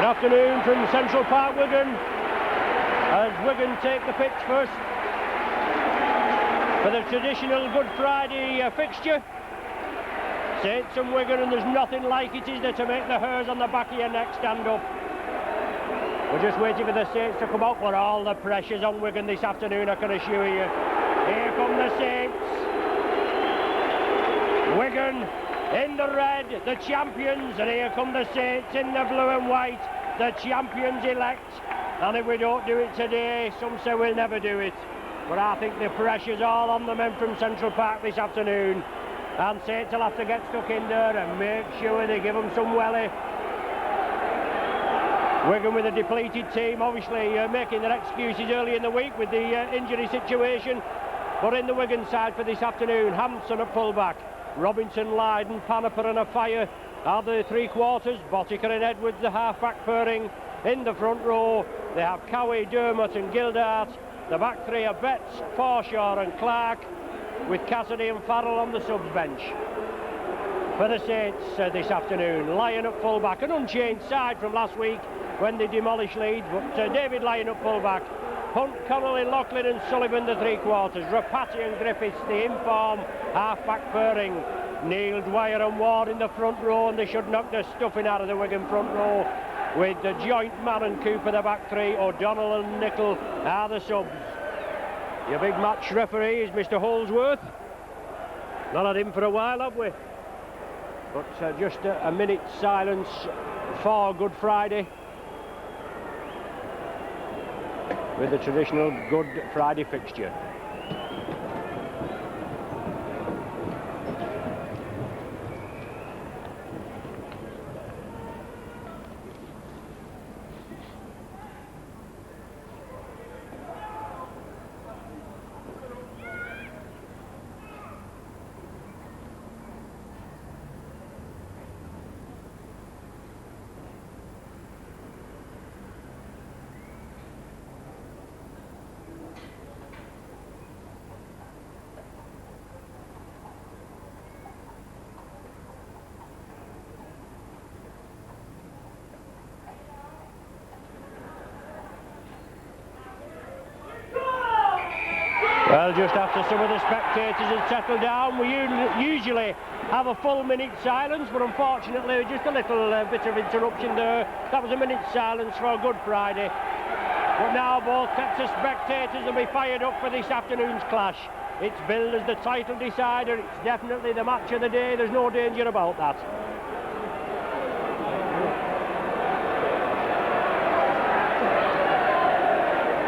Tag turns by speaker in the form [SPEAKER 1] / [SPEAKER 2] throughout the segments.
[SPEAKER 1] Good afternoon from Central Park, Wigan, as Wigan take the pitch first for the traditional Good Friday fixture. Saints and Wigan, and there's nothing like it, is there, to make the hairs on the back of your neck stand up. We're just waiting for the Saints to come out, but all the pressure's on Wigan this afternoon, I can assure you. Here come the Saints. Wigan in the red, the champions, and here come the Saints in the blue and white, the champions elect. And if we don't do it today, some say we'll never do it. But I think the pressure's all on the men from Central Park this afternoon. And Saints will have to get stuck in there and make sure they give them some welly. Wigan with a depleted team, obviously making their excuses early in the week with the injury situation. But in the Wigan side for this afternoon, Hampson at fullback, Robinson, Lydon, Panaper and a fire are the three quarters. Bottiker and Edwards, the half-back pairing. In the front row, they have Cowie, Dermot and Gildart. The back three are Betts, Forshaw and Clark, with Cassidy and Farrell on the subs bench. For the Saints this afternoon, Lyon at fullback, an unchanged side from last week when they demolished Leeds, but David Lyon at fullback, Hunt, Connolly, Loughlin and Sullivan the three quarters, Rapati and Griffiths the inform half-back pairing, Neil, Dwyer and Ward in the front row, and they should knock the stuffing out of the Wigan front row, with the joint man and Cooper the back three. O'Donnell and Nicol are the subs. Your big match referee is Mr. Holsworth. Not had him for a while, have we? But just a minute's silence for Good Friday, with the traditional Good Friday fixture. Well, just after some of the spectators had settled down, we usually have a full minute's silence, but unfortunately just a little bit of interruption there. That was a minute's silence for Good Friday. But now both sets of spectators will be fired up for this afternoon's clash. It's billed as the title decider, it's definitely the match of the day, there's no danger about that.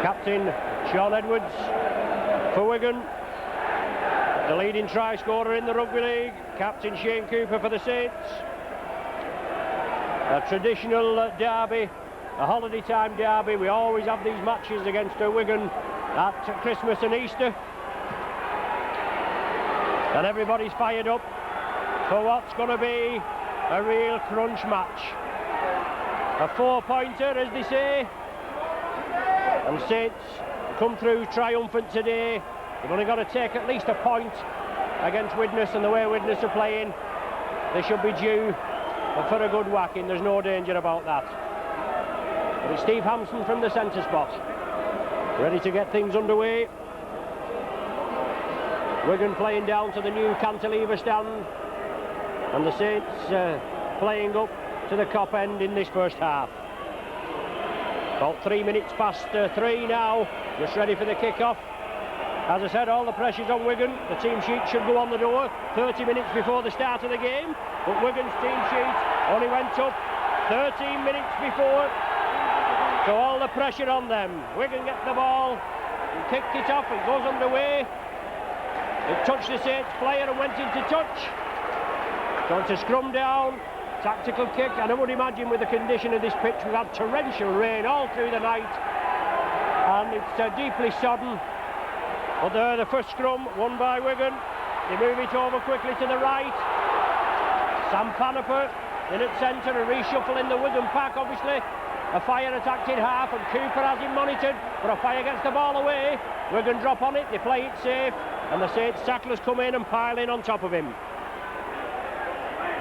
[SPEAKER 1] Captain Sean Edwards for Wigan, the leading try scorer in the Rugby League, Captain Shane Cooper for the Saints. A traditional derby, a holiday time derby. We always have these matches against Wigan at Christmas and Easter, and everybody's fired up for what's going to be a real crunch match. A four-pointer, as they say, and Saints come through triumphant today. They've only got to take at least a point against Widnes, and the way Widnes are playing, they should be due for a good whacking. There's no danger about that. But it's Steve Hampson from the centre spot, ready to get things underway. Wigan playing down to the new cantilever stand, and the Saints playing up to the Kop end in this first half. About 3 minutes past 3 now, just ready for the kick-off. As I said, all the pressure's on Wigan. The team sheet should go on the door 30 minutes before the start of the game, but Wigan's team sheet only went up 13 minutes before, so all the pressure on them. Wigan get the ball, and kicked it off, it goes underway. It touched the Saints player and went into touch. Going to scrum down. Tactical kick, and I would imagine with the condition of this pitch, we've had torrential rain all through the night, and it's deeply sodden. But there, the first scrum won by Wigan. They move it over quickly to the right. Sam Panaper in at centre, a reshuffle in the Wigan pack, obviously. A fire attacked in half, and Cooper has him monitored, but a fire gets the ball away. Wigan drop on it, they play it safe, and the Saints tacklers come in and pile in on top of him.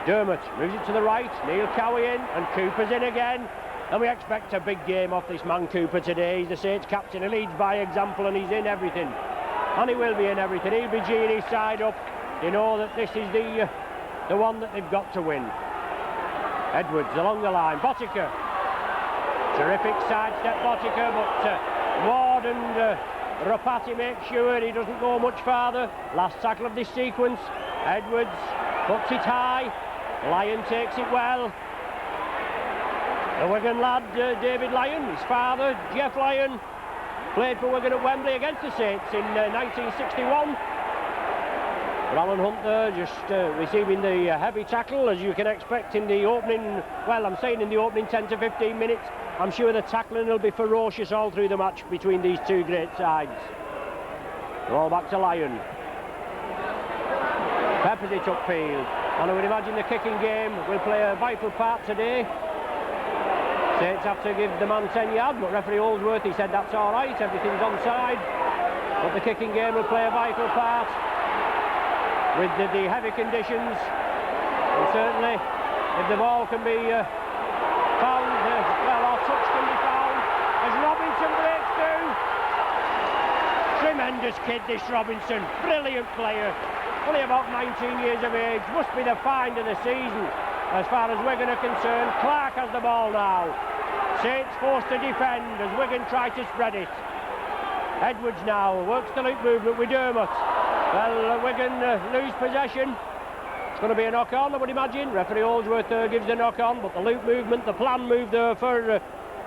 [SPEAKER 1] Dermot moves it to the right, Neil Cowie in, and Cooper's in again. And we expect a big game off this man Cooper today. He's the Saints captain, he leads by example and he's in everything. And he will be in everything. He'll be geeing his side up. You know that this is the one that they've got to win. Edwards along the line. Botica. Terrific sidestep Botica, but Ward and Rapati make sure he doesn't go much farther. Last tackle of this sequence. Edwards puts it high. Lyon takes it well. The Wigan lad, David Lyon, his father, Jeff Lyon, played for Wigan at Wembley against the Saints in 1961. But Alan Hunt there just receiving the heavy tackle, as you can expect in the opening, well, I'm saying in the opening 10 to 15 minutes. I'm sure the tackling will be ferocious all through the match between these two great sides. Ball back to Lyon. Peppers it upfield. And I would imagine the kicking game will play a vital part today. Saints have to give the man 10 yards, but referee Holdsworth, he said that's all right, everything's onside. But the kicking game will play a vital part with the heavy conditions. And certainly, if the ball can be found, or touch can be found, as Robinson breaks through. Tremendous kid, this Robinson, brilliant player. Only about 19 years of age, must be the find of the season. As far as Wigan are concerned, Clark has the ball now. Saints forced to defend as Wigan try to spread it. Edwards now works the loop movement with Dermot. Well, Wigan lose possession. It's going to be a knock-on, I would imagine. Referee Holdsworth gives the knock-on, but the loop movement, the plan move there for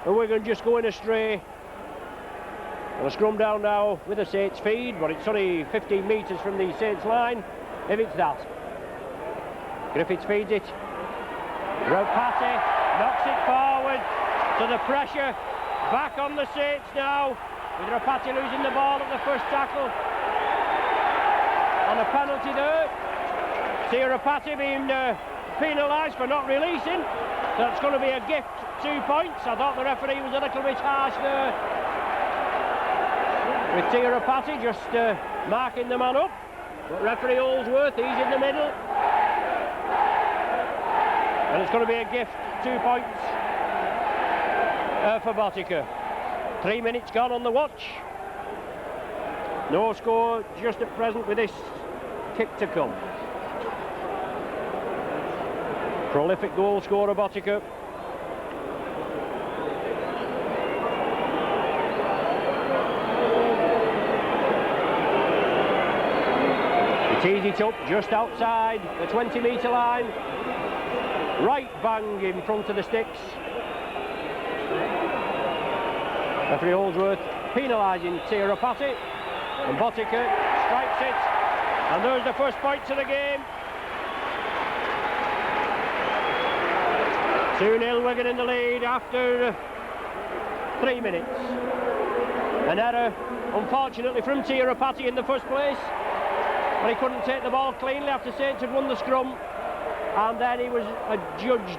[SPEAKER 1] Wigan just going astray. And a scrum down now with the Saints feed, but it's only 15 metres from the Saints line, if it's that. Griffiths feeds it. Rapati knocks it forward, so the pressure back on the Saints now, with Rapati losing the ball at the first tackle. On a penalty there. See Rapati being penalised for not releasing. So it's going to be a gift, 2 points. I thought the referee was a little bit harsh there. With Rapati just marking the man up. But referee Holdsworth, he's in the middle. And it's going to be a gift, 2 points for Botica. 3 minutes gone on the watch. No score just at present with this kick to come. Prolific goal scorer Botica. He tees it up just outside the 20-metre line. Right bang in front of the sticks. Referee Holdsworth penalising Rapati, and Botica strikes it, and there's the first points of the game. 2-0 Wigan in the lead after 3 minutes. An error, unfortunately, from Rapati in the first place, but he couldn't take the ball cleanly after Saints had won the scrum. And then he was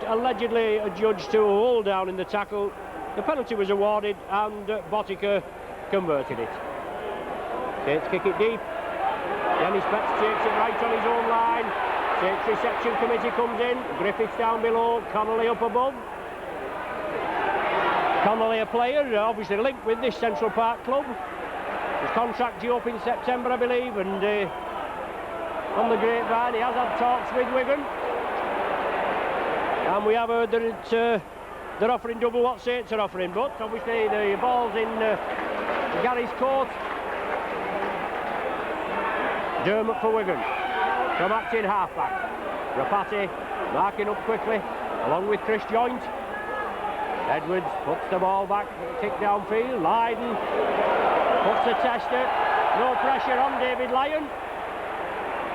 [SPEAKER 1] allegedly adjudged to a hold down in the tackle. The penalty was awarded and Botica converted it. Saints kick it deep. Dennis Betts takes it right on his own line. Saints reception committee comes in. Griffiths down below, Connolly up above. Connolly, a player obviously linked with this Central Park club. His contract due up in September, I believe, and on the grapevine he has had talks with Wigan. And we have heard that they're offering double what Saints are offering, but obviously the ball's in Gary's court. Dermot for Wigan, from acting half-back. Rapati marking up quickly, along with Chris Joint. Edwards puts the ball back, kick downfield. Lydon puts the tester. No pressure on David Lyon,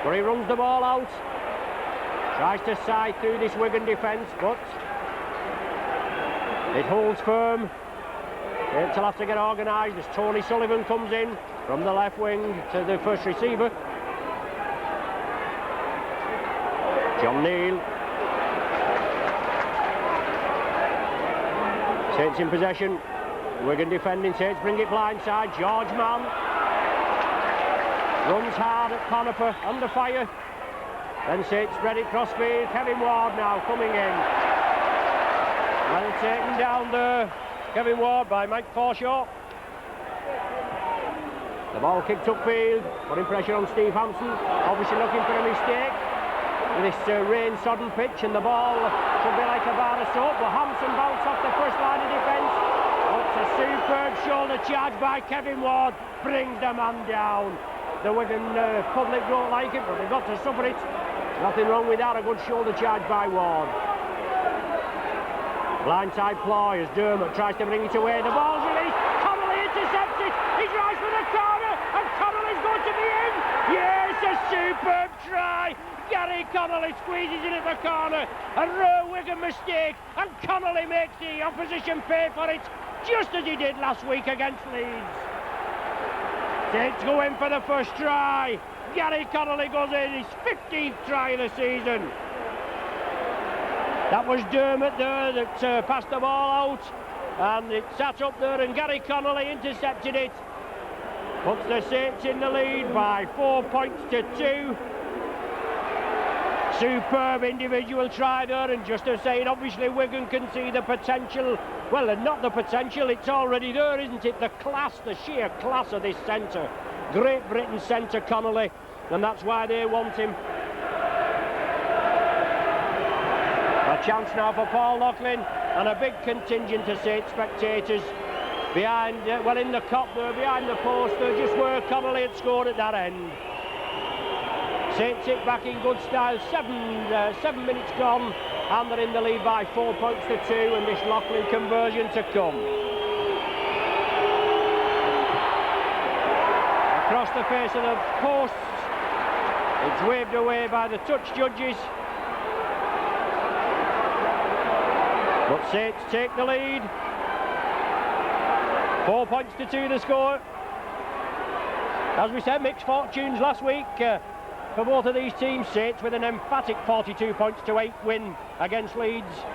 [SPEAKER 1] but he runs the ball out. Tries to side through this Wigan defence, but it holds firm. Saints will have to get organised as Tony Sullivan comes in from the left wing to the first receiver. John Neal. Saints in possession. Wigan defending. Saints bring it blindside. George Mann runs hard at Conifer, under fire. Then Saints spread it crossfield. Kevin Ward now coming in. Well taken down there, Kevin Ward, by Mike Forshaw. The ball kicked upfield, putting pressure on Steve Hampson, obviously looking for a mistake with this rain-sodden pitch, and the ball should be like a bar of soap, but Hampson bounced off the first line of defence. It's a superb shoulder charge by Kevin Ward, brings the man down. The Wigan public don't like it, but they've got to suffer it. Nothing wrong with that, a good shoulder charge by Ward. Blindside ploy as Dermot tries to bring it away, the ball's released, Connolly intercepts it, he drives for the corner, and Connolly's going to be in. Yes, a superb try. Gary Connolly squeezes it at the corner, a rare Wigan mistake, and Connolly makes the opposition pay for it, just as he did last week against Leeds. Saints go in for the first try. Gary Connolly goes in, his 15th try of the season. That was Dermot there that passed the ball out, and it sat up there, and Gary Connolly intercepted it. Puts the Saints in the lead by 4 points to 2. Superb individual try there, and just as saying, obviously Wigan can see the potential. Well, not the potential, it's already there, isn't it? The class, the sheer class of this centre. Great Britain centre, Connolly, and that's why they want him. A chance now for Paul Loughlin, and a big contingent of Saints spectators behind, well, in the cop there, behind the post there, just where Connolly had scored at that end. Saints it back in good style, 7 minutes gone, and they're in the lead by 4 points to 2, and this Loughlin conversion to come. Across the face of the posts, it's waved away by the touch judges. But Saints take the lead. 4 points to 2 the score. As we said, mixed fortunes last week for both of these teams. Saints with an emphatic 42 points to 8 win against Leeds,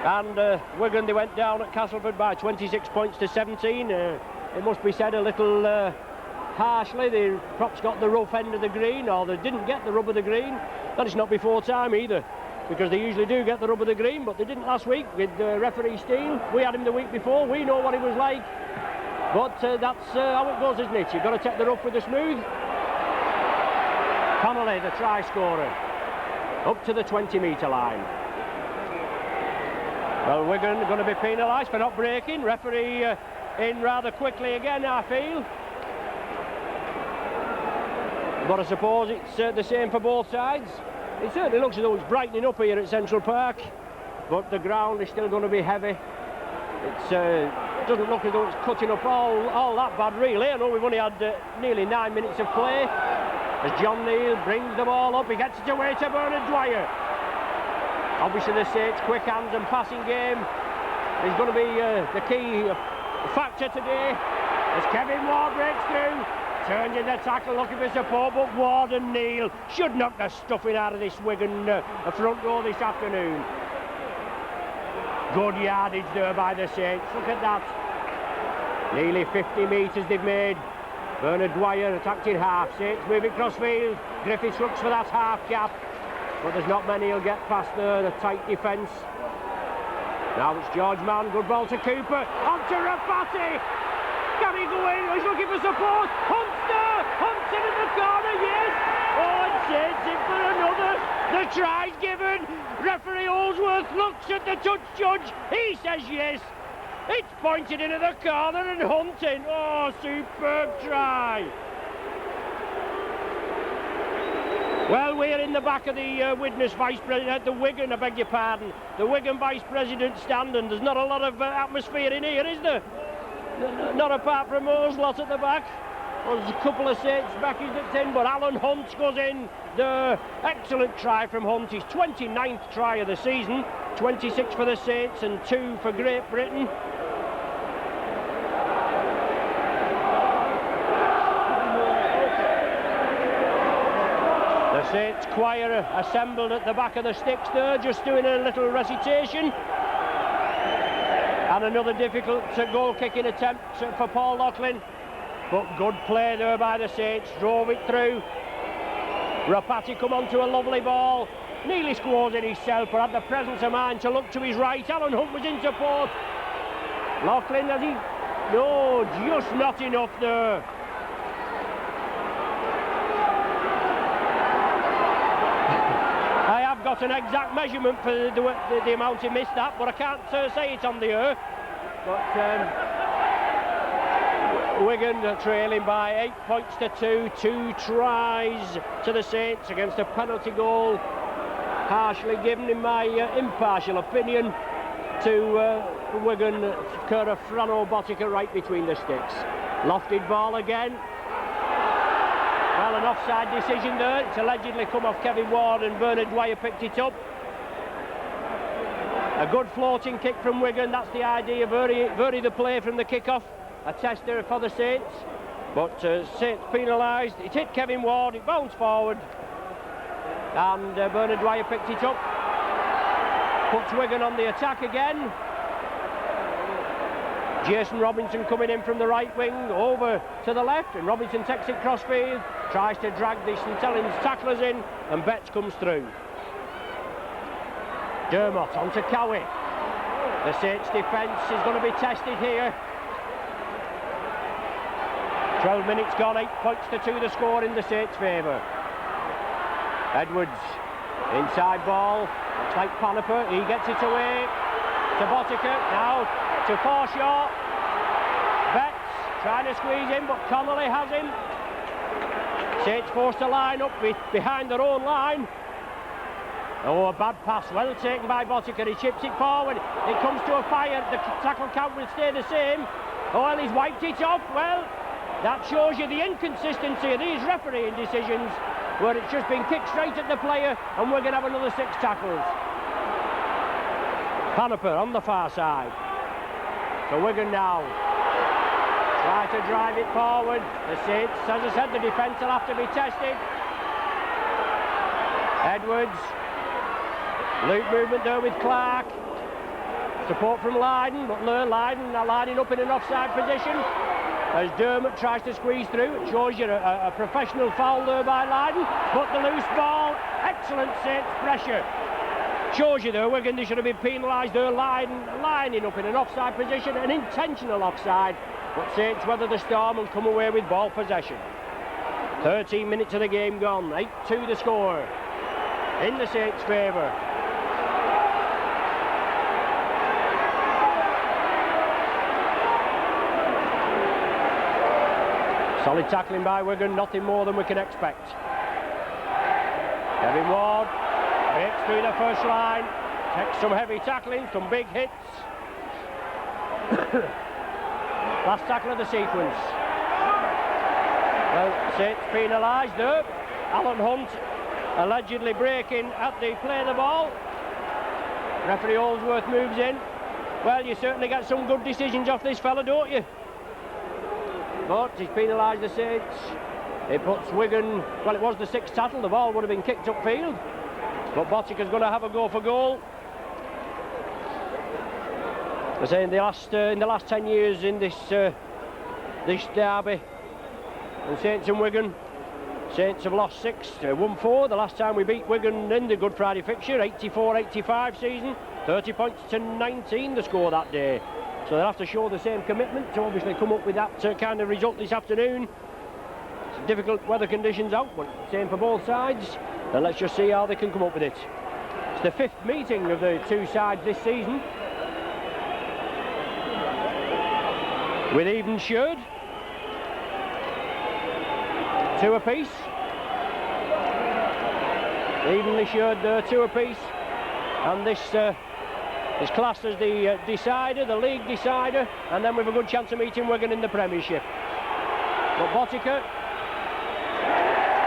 [SPEAKER 1] and Wigan, they went down at Castleford by 26 points to 17. It must be said a little harshly, they perhaps got the rough end of the green, or they didn't get the rub of the green. That is not before time either, because they usually do get the rub of the green, but they didn't last week with referee Steele. We had him the week before, we know what he was like, but that's how it goes, isn't it? You've got to take the rough with the smooth. Connolly, the try scorer, up to the 20-metre line. Well, Wigan are going to be penalised for not breaking. Referee in rather quickly again, I feel. But I suppose it's the same for both sides. It certainly looks as though it's brightening up here at Central Park, but the ground is still going to be heavy. It doesn't look as though it's cutting up all that bad, really. I know we've only had nearly 9 minutes of play. As John Neal brings the ball up, he gets it away to Bernard Dwyer. Obviously the Saints' quick hands and passing game is going to be the key factor today, as Kevin Ward breaks through, turns in the tackle looking for support, but Ward and Neal should knock the stuffing out of this Wigan front row this afternoon. Good yardage there by the Saints, look at that. Nearly 50 metres they've made. Bernard Dwyer attacked in half. Saints moving crossfield. Griffiths looks for that half cap, but there's not many he'll get past there. The tight defence. Now it's George Mann. Good ball to Cooper. On to Rafati. Can he go in? He's looking for support. Hunter. Hunter in the corner. Yes. Oh, and Saints in for another. The try's given. Referee Holsworth looks at the touch judge. He says yes. It's pointed into the corner and Hunting. Oh, superb try. Well, we're in the back of the witness vice president, the Wigan, I beg your pardon, the Wigan vice president stand, and there's not a lot of atmosphere in here, is there? Not apart from those lot at the back. There's a couple of Saints backies that's in, but Alan Hunt goes in. The excellent try from Hunt, his 29th try of the season, 26 for the Saints and 2 for Great Britain. The Saints choir assembled at the back of the sticks there, just doing a little recitation. And another difficult goal-kicking attempt for Paul Loughlin. But good play there by the Saints, drove it through. Rapati come on to a lovely ball. nearly scores it himself, but had the presence of mind to look to his right. Alan Hunt was in support. Laughlin, has he? No, just not enough there. I have got an exact measurement for the amount he missed that, but I can't say it on the air. But Wigan are trailing by 8 points to 2. 2 tries to the Saints against a penalty goal, harshly given, in my impartial opinion, to Wigan. Cura Frano Botica right between the sticks. Lofted ball again. Well, an offside decision there. It's allegedly come off Kevin Ward, and Bernard Dwyer picked it up. A good floating kick from Wigan. That's the idea. Vary the play from the kick-off. A tester for the Saints, but Saints penalised. It hit Kevin Ward, it bounced forward, and Bernard Dwyer picked it up. Puts Wigan on the attack again. Jason Robinson coming in from the right wing, over to the left, and Robinson takes it crossfield, tries to drag the St Helens tacklers in, and Betts comes through. Dermott onto Cowie. The Saints defence is going to be tested here. 12 minutes gone, 8 points to 2 the score in the Saints' favour. Edwards, inside ball, looks like Paniper, he gets it away to Botica, now to Forshaw. Betts trying to squeeze in, but Connolly has him. Saints forced to line up behind their own line. Oh, a bad pass, well taken by Botica, he chips it forward, it comes to a fire, the tackle count will stay the same. Oh, well, he's wiped it off, well, that shows you the inconsistency of these refereeing decisions, where it's just been kicked straight at the player, and we're going to have another 6 tackles. Paniper on the far side. So Wigan now try to drive it forward. The Saints, as I said, the defence will have to be tested. Edwards. Loop movement there with Clark. Support from Lydon, but Lydon now lining up in an offside position. As Dermott tries to squeeze through, it shows you a professional foul there by Lydon, but the loose ball, excellent Saints pressure. Shows you there, Wigan, they should have been penalised there, Lydon lining up in an offside position, an intentional offside, but Saints weather the storm and come away with ball possession. 13 minutes of the game gone, 8-2 the score, in the Saints' favour. Solid tackling by Wigan, nothing more than we can expect. Kevin Ward breaks through the first line, takes some heavy tackling, some big hits. Last tackle of the sequence. Well, Saints penalised there. Alan Hunt allegedly breaking at the play of the ball. Referee Holdsworth moves in. Well, you certainly get some good decisions off this fella, don't you? But he's penalised the Saints. It puts Wigan, well, it was the 6th tackle, the ball would have been kicked upfield, but Botica's going to have a go for goal. I say in the last 10 years in this derby, and Saints and Wigan, Saints have lost 6, won 4. The last time we beat Wigan in the Good Friday fixture, 84-85 season, 30 points to 19 the score that day. So they'll have to show the same commitment to obviously come up with that kind of result this afternoon. It's difficult weather conditions out, but same for both sides. And let's just see how they can come up with it. It's the 5th meeting of the 2 sides this season, with even shirred. 2 apiece. Evenly shirred there, 2 apiece. And this is classed as the decider, the league decider, and then we've a good chance of meeting Wigan in the Premiership. But Botica,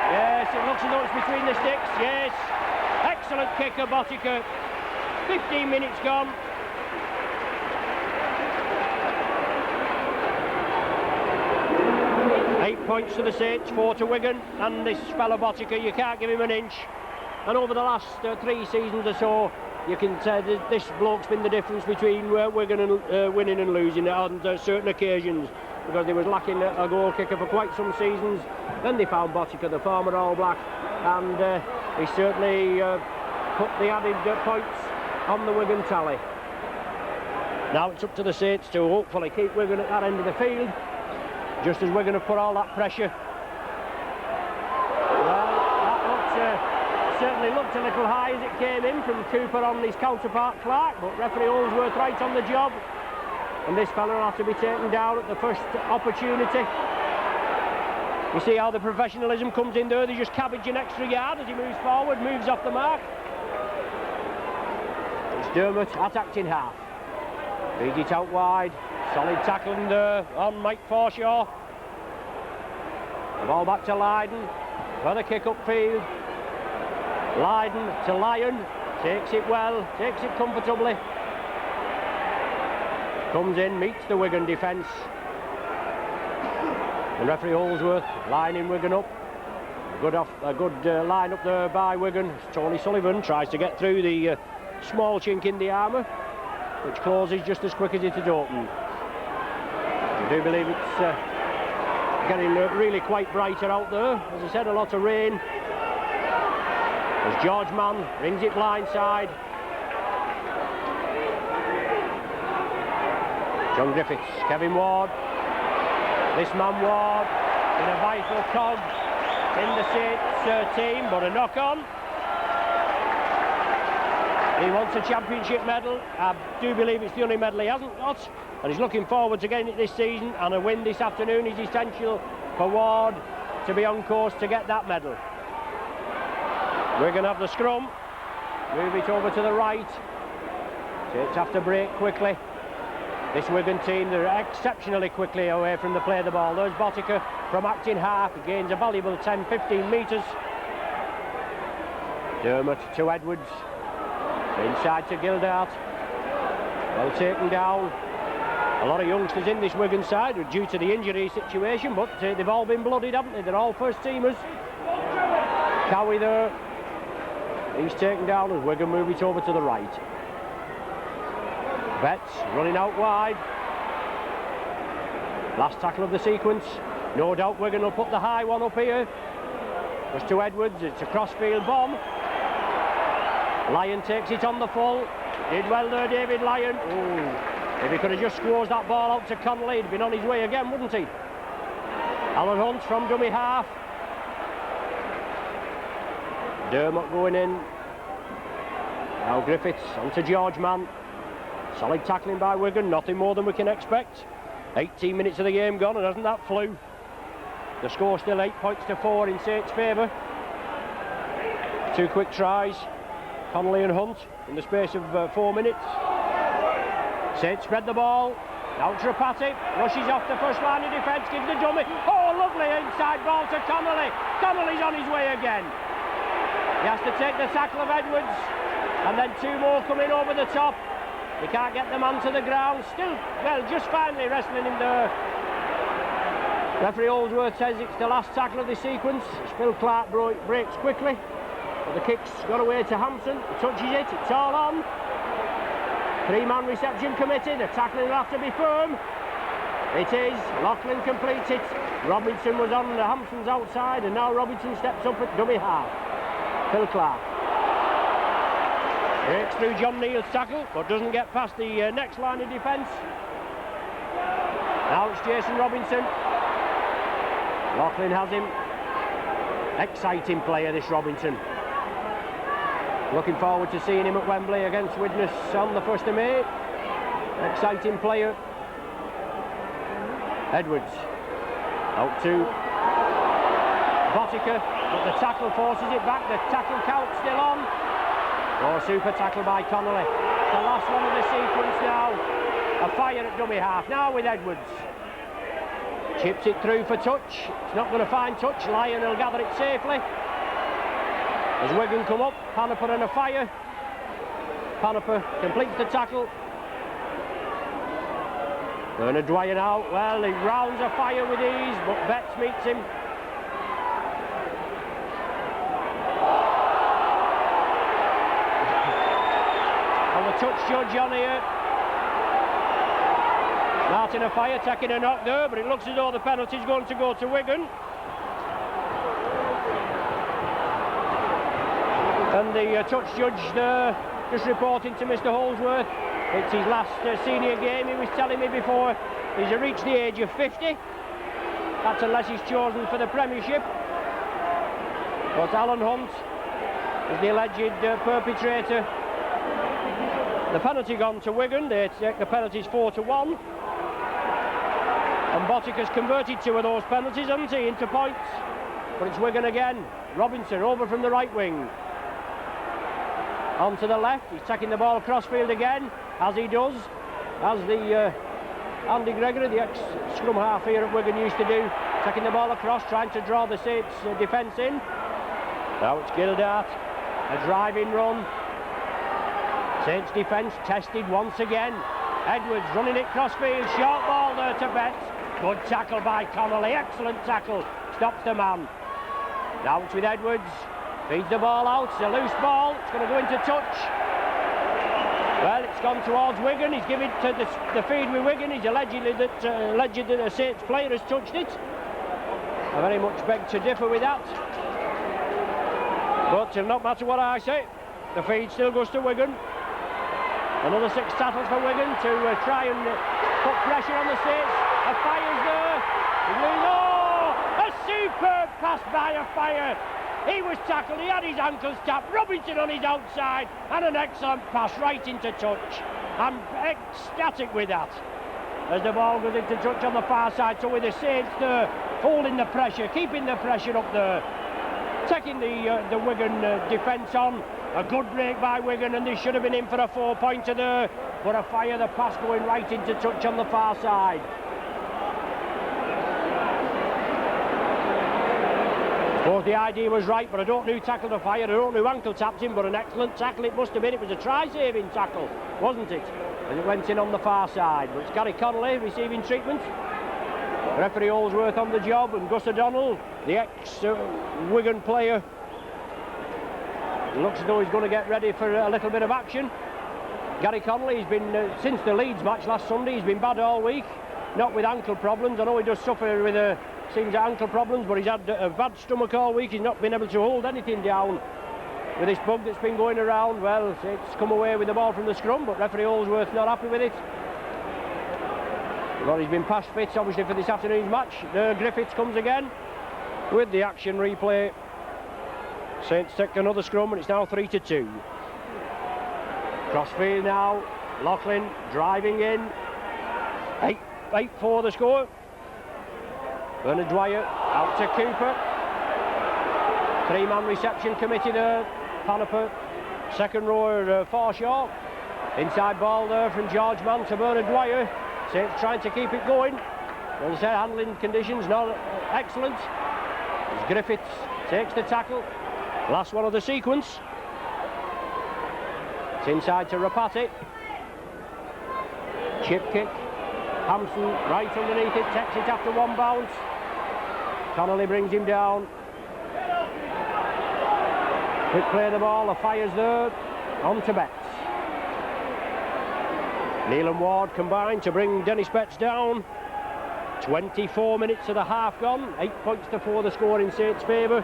[SPEAKER 1] yes, it looks as though it's between the sticks, yes. Excellent kicker, Botica. 15 minutes gone. Eight points to the Saints, 4 to Wigan, and this fella Botica, you can't give him an inch. And over the last 3 seasons or so, you can say that this bloke's been the difference between Wigan and winning and losing on certain occasions, because they was lacking a goal kicker for quite some seasons. Then they found Botica, the former All Black, and he certainly put the added points on the Wigan tally. Now it's up to the Saints to hopefully keep Wigan at that end of the field, just as Wigan have put all that pressure. Well, that certainly looked a little high as it came in from Cooper on his counterpart Clark, but referee Holdsworth right on the job, and this fella will have to be taken down at the first opportunity. You see how the professionalism comes in there. They just cabbage an extra yard as he moves forward, moves off the mark. It's Dermot at acting half. Feeds it out wide. Solid tackling there on Mike Forshaw. The ball back to Lydon for the kick upfield. Lydon to Lyon. Takes it well, takes it comfortably. Comes in, meets the Wigan defence. And referee Holdsworth lining Wigan up. A good line up there by Wigan. Tony Sullivan tries to get through the small chink in the armour, which closes just as quick as it is opened. I do believe it's getting really quite brighter out there. As I said, a lot of rain. As George Mann rings it blindside. John Griffiths, Kevin Ward. This man Ward in a vital cog in the Saints team, but a knock on. He wants a championship medal. I do believe it's the only medal he hasn't got, and he's looking forward to getting it this season, and a win this afternoon is essential for Ward to be on course to get that medal. We're going to have the scrum, move it over to the right. Saints have to break quickly. This Wigan team, they're exceptionally quickly away from the play of the ball. There's Botica from acting half, he gains a valuable 10-15 metres. Dermot to Edwards. Inside to Gildart. Well taken down. A lot of youngsters in this Wigan side due to the injury situation, but they've all been blooded, haven't they? They're all first teamers. Cowie there. He's taken down as Wigan move it over to the right. Betts running out wide. Last tackle of the sequence. No doubt Wigan will put the high one up here. Just to Edwards. It's a crossfield bomb. Lyon takes it on the full. Did well there, David Lyon. Ooh. If he could have just squoze that ball out to Connolly, he'd been on his way again, wouldn't he? Alan Hunt from dummy half. Dermot going in. Now Griffiths onto George Mann. Solid tackling by Wigan, nothing more than we can expect. 18 minutes of the game gone, and hasn't that flew? The score still 8 points to 4 in Saints' favour. Two quick tries, Connolly and Hunt, in the space of 4 minutes. Saints spread the ball. Now Trapati rushes off the first line of defence, gives the dummy. Oh, lovely inside ball to Connolly. Connolly's on his way again. He has to take the tackle of Edwards, and then two more coming over the top. He can't get the man to the ground. Still, well, just finally wrestling him there. Referee Holdsworth says it's the last tackle of the sequence. Phil Clark breaks quickly, but the kick's got away to Hampson. He touches it, it's all on. Three-man reception committee. The tackling will have to be firm. It is. Loughlin completes it. Robinson was on Hampson's outside, and now Robinson steps up at dummy half. Phil Clark breaks through John Neal's tackle, but doesn't get past the next line of defence. Now it's Jason Robinson. Loughlin has him. Exciting player, this Robinson. Looking forward to seeing him at Wembley against Widnes on the 1st of May. Exciting player. Edwards. Out to Botica, but the tackle forces it back. The tackle count still on. Oh, super tackle by Connolly. The last one of the sequence now. A fire at dummy half. Now with Edwards. Chips it through for touch. It's not going to find touch. Lyon will gather it safely. As Wigan come up, Panaper and a fire. Panaper completes the tackle. Bernard Dwyer now. Well, he rounds a fire with ease, but Betts meets him. Touch judge on here. Martin Afire taking a knock there, but it looks as though the penalty's going to go to Wigan. And the touch judge there just reporting to Mr. Holsworth. It's his last senior game, he was telling me before. He's reached the age of 50. That's unless he's chosen for the Premiership. But Alan Hunt is the alleged perpetrator. The penalty gone to Wigan. They take the penalties 4-1. And Bottic has converted 2 of those penalties, hasn't he, into points. But it's Wigan again. Robinson over from the right wing. On to the left, he's taking the ball crossfield again, as he does, as the Andy Gregory, the ex-scrum half here at Wigan, used to do, taking the ball across, trying to draw the Saints defence in. Now it's Gildart, a driving run. Saints defence tested once again. Edwards running it crossfield, short ball there to Betts. Good tackle by Connolly, excellent tackle, stops the man. Now it's with Edwards. Feeds the ball out, it's a loose ball, it's going to go into touch. Well, it's gone towards Wigan, he's given to the feed with Wigan, he's alleged that a Saints player has touched it. I very much beg to differ with that. But it'll not matter what I say, the feed still goes to Wigan. Another 6 tackles for Wigan to try and put pressure on the Saints. A Fire's there. Oh, a superb pass by a Fire. He was tackled, he had his ankles tapped, Robinson on his outside, and an excellent pass right into touch. I'm ecstatic with that. As the ball goes into touch on the far side, so with the Saints there, holding the pressure, keeping the pressure up there, taking the Wigan defence on. A good break by Wigan, and they should have been in for a 4-pointer there, but a Fire, the pass going right into touch on the far side. Well, the idea was right, but I don't know who tackled the Fire, I don't know who ankle tapped him, but an excellent tackle it must have been. It was a try-saving tackle, wasn't it? As it went in on the far side. But it's Gary Connolly receiving treatment. Referee Holsworth on the job, and Gus O'Donnell, the ex-Wigan player, looks as though he's going to get ready for a little bit of action. Gary Connolly, he's been, since the Leeds match last Sunday, he's been bad all week. Not with ankle problems, I know he does suffer with seems ankle problems, but he's had a bad stomach all week. He's not been able to hold anything down with this bug that's been going around. Well, it's come away with the ball from the scrum, but referee Holsworth not happy with it. Well, he's been past fit, obviously, for this afternoon's match. There Griffiths comes again with the action replay. Saints take another scrum, and it's now 3-2. Crossfield now, Loughlin driving in. 8-4 the score. Bernard Dwyer out to Cooper. 3-man reception committee there. Panaper, second rower Forshaw. Inside ball there from George Mann to Bernard Dwyer. Saints trying to keep it going. As I said, handling conditions not excellent. As Griffiths takes the tackle. Last one of the sequence. It's inside to Rapati. Chip kick. Hampson right underneath it, takes it after one bounce. Connolly brings him down. Quick play of the ball, the Fire's there. On to Betts. Neil and Ward combined to bring Dennis Betts down. 24 minutes of the half gone. 8-4 the score in Saints' favour.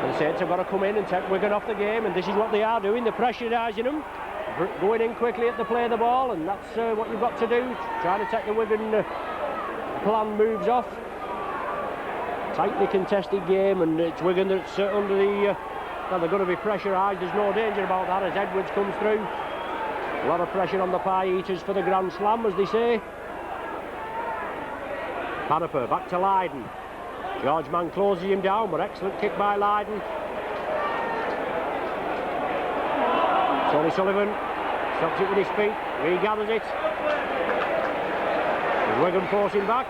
[SPEAKER 1] The Saints have got to come in and take Wigan off the game, and this is what they are doing. They're pressurising them, going in quickly at the play of the ball, and that's what you've got to do. Trying to take the Wigan plan moves off. Tightly contested game, and it's Wigan that's under the... well, they're going to be pressurised. There's no danger about that as Edwards comes through. A lot of pressure on the pie eaters for the Grand Slam, as they say. Panaper back to Lydon. George Mann closes him down, but excellent kick by Lydon. Tony Sullivan stops it with his feet, regathers it. Wigan forcing back.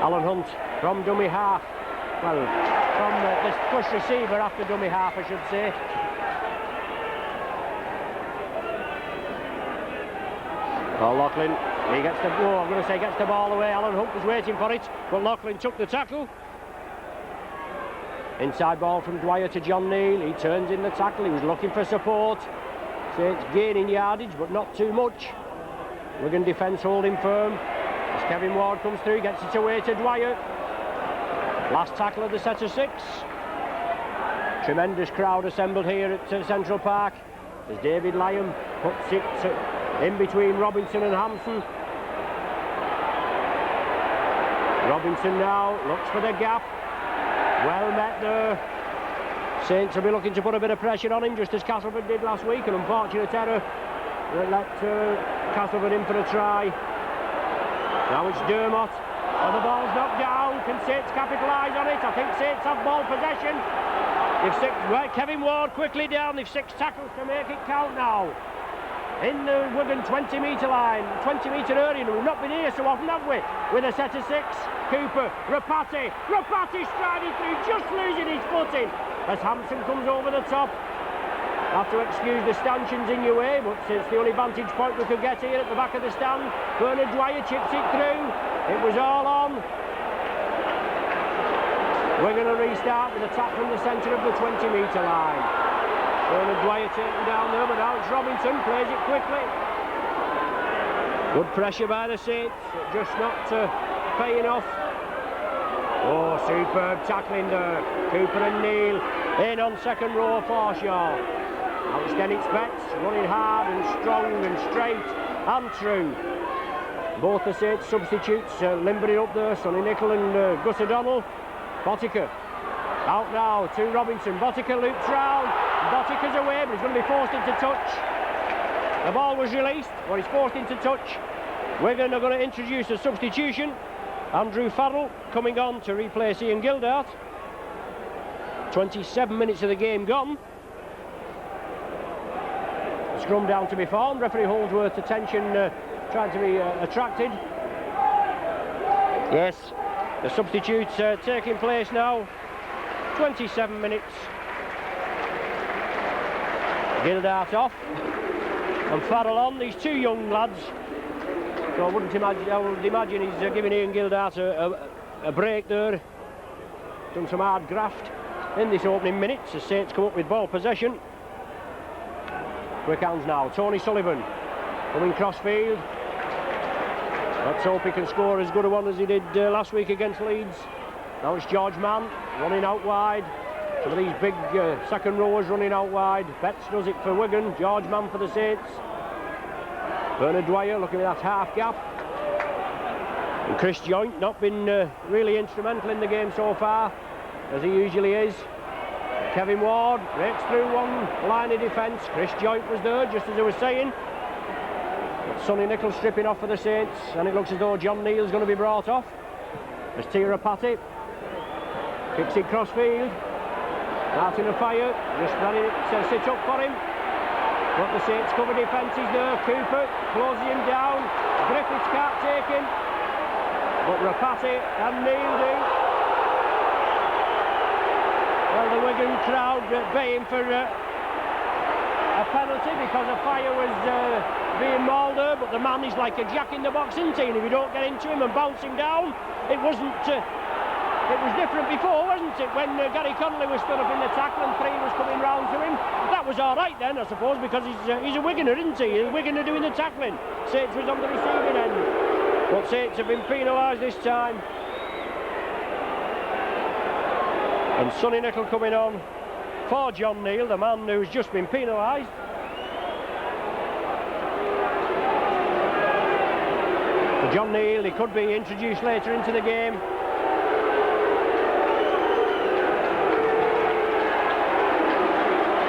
[SPEAKER 1] Alan Hunt from dummy half. Well, from the push receiver after dummy half, I should say. Well, Loughlin, he gets the gets the ball away. Alan Hunt was waiting for it, but Loughlin took the tackle. Inside ball from Dwyer to John Neal. He turns in the tackle. He was looking for support. Saints gaining yardage, but not too much. Wigan defence holding firm. As Kevin Ward comes through, gets it away to Dwyer. Last tackle of the set of 6. Tremendous crowd assembled here at Central Park as David Lyon puts it in between Robinson and Hampson. Robinson now looks for the gap. Well met there. Saints will be looking to put a bit of pressure on him, just as Castleford did last week. An unfortunate error that let Castleford in for a try. Now it's Dermot. And the ball's knocked down. Can Saints capitalise on it? I think Saints have ball possession. Kevin Ward quickly down. They've 6 tackles to make it count now. In the Wigan 20-metre line, 20-metre area. We've not been here so often, have we? With a set of 6. Cooper, Rapati striding through, just losing his footing as Hampson comes over the top. Have to excuse the stanchions in your way, but it's the only vantage point we could get here at the back of the stand. Bernard Dwyer chips it through. It was all on. We're going to restart with a tap from the centre of the 20-metre line. Bernard Dwyer taken down there, but now it's Robinson, plays it quickly. Good pressure by the Saints, just not paying off. Oh, superb tackling there. Cooper and Neil in on second row, Forshaw. Now it's Dennis Betts, running hard and strong and straight and true. Both the Saints substitutes limbering up there, Sonny Nicol and Gus O'Donnell. Botica out now to Robinson. Botica loops round. Botica's away, but he's going to be forced into touch. The ball was released, but he's forced into touch. Wigan are going to introduce a substitution. Andrew Farrell coming on to replace Ian Gildart. 27 minutes of the game gone. Scrum down to be formed. Referee Holdsworth's attention trying to be attracted. Yes, the substitutes taking place now. 27 minutes. Gildart off and Farrell on. These 2 young lads. So I would imagine he's giving Ian Gildart a break there. Done some hard graft in this opening minutes as Saints come up with ball possession. Quick hands now. Tony Sullivan coming crossfield. Let's hope he can score as good a one as he did last week against Leeds. Now it's George Mann running out wide. Some of these big second rowers running out wide. Betts does it for Wigan. George Mann for the Saints. Bernard Dwyer looking at that half gap. And Chris Joint not been really instrumental in the game so far, as he usually is. Kevin Ward breaks through one line of defence. Chris Joint was there, just as I was saying. But Sonny Nicol stripping off for the Saints, and it looks as though John Neal's going to be brought off. As Tira Patty kicks it crossfield. Martin Afire just letting it sit up for him. But the Saints cover defence is there. Cooper closes him down. Griffiths can't take him. But Rapati and Neil do. Well, the Wigan crowd baying for a penalty because Afire was being mauled there. But the man is like a jack in the box, isn't he? And if you don't get into him and bounce him down, it wasn't... It was different before, wasn't it, when Gary Connolly was stood up in the tackle and 3 was coming round to him. That was all right then, I suppose, because he's a Wiganer, isn't he? A Wiganer doing the tackling. Saints was on the receiving end. But Saints have been penalised this time. And Sonny Nicol coming on for John Neal, the man who's just been penalised. For John Neal, he could be introduced later into the game.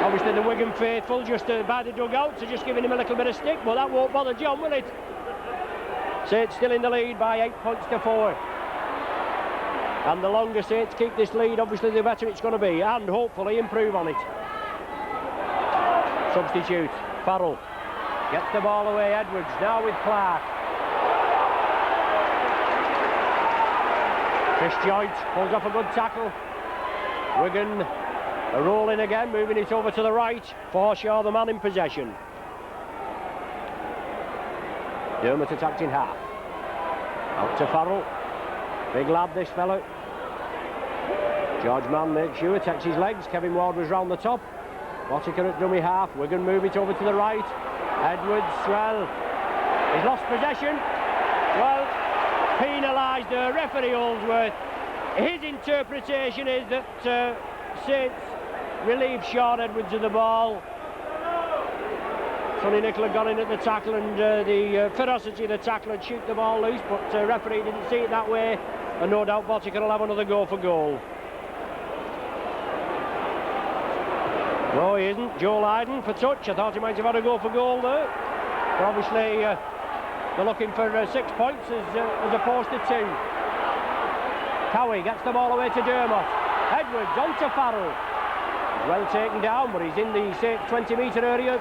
[SPEAKER 1] Obviously the Wigan faithful just by the dugouts are just giving him a little bit of stick, but that won't bother John, will it? Saints still in the lead by 8 points to 4. And the longer Saints keep this lead, obviously the better it's going to be, and hopefully improve on it. Substitute, Farrell gets the ball away. Edwards now with Clark. Chris Joint pulls off a good tackle. Wigan are rolling again, moving it over to the right. Forshaw, the man in possession. Dermot attacked in half. Out to Farrell. Big lad, this fella. George Mann makes sure, takes his legs. Kevin Ward was round the top. Botica at dummy half. Wigan move it over to the right. Edwards, well, he's lost possession. Well, penalised there. Referee Holdsworth His interpretation is that Saints relieved Sean Edwards of the ball. Sonny Nicholl had gone in at the tackle, and the ferocity of the tackle had shoot the ball loose, but referee didn't see it that way, and no doubt Bottican will have another go for goal. No, he isn't. Joe Lydon for touch. I thought he might have had a go for goal there. But obviously, they're looking for 6 points as opposed to 2. Cowie gets the ball away to Dermot. Edwards onto Farrell. He's well taken down, but he's in the 20-metre area.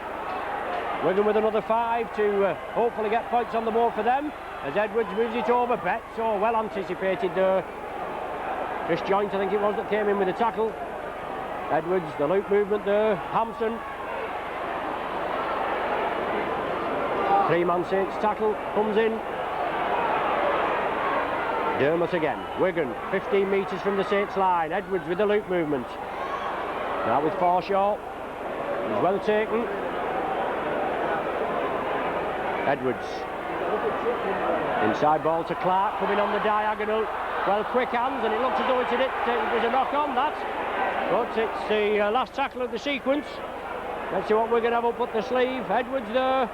[SPEAKER 1] Wigan with another 5 to hopefully get points on the board for them. As Edwards moves it over, Betts, so well anticipated there. Chris Joint, I think it was, that came in with the tackle. Edwards, the loop movement there. Hampson. 3-man Saints tackle comes in. Dermot again. Wigan, 15 metres from the Saints line. Edwards with the loop movement. Now with Forshaw. He's well taken. Edwards. Inside ball to Clark, coming on the diagonal. Well, quick hands, and it looks as though it was a knock on that. But it's the last tackle of the sequence. Let's see what we're going to have up the sleeve. Edwards there.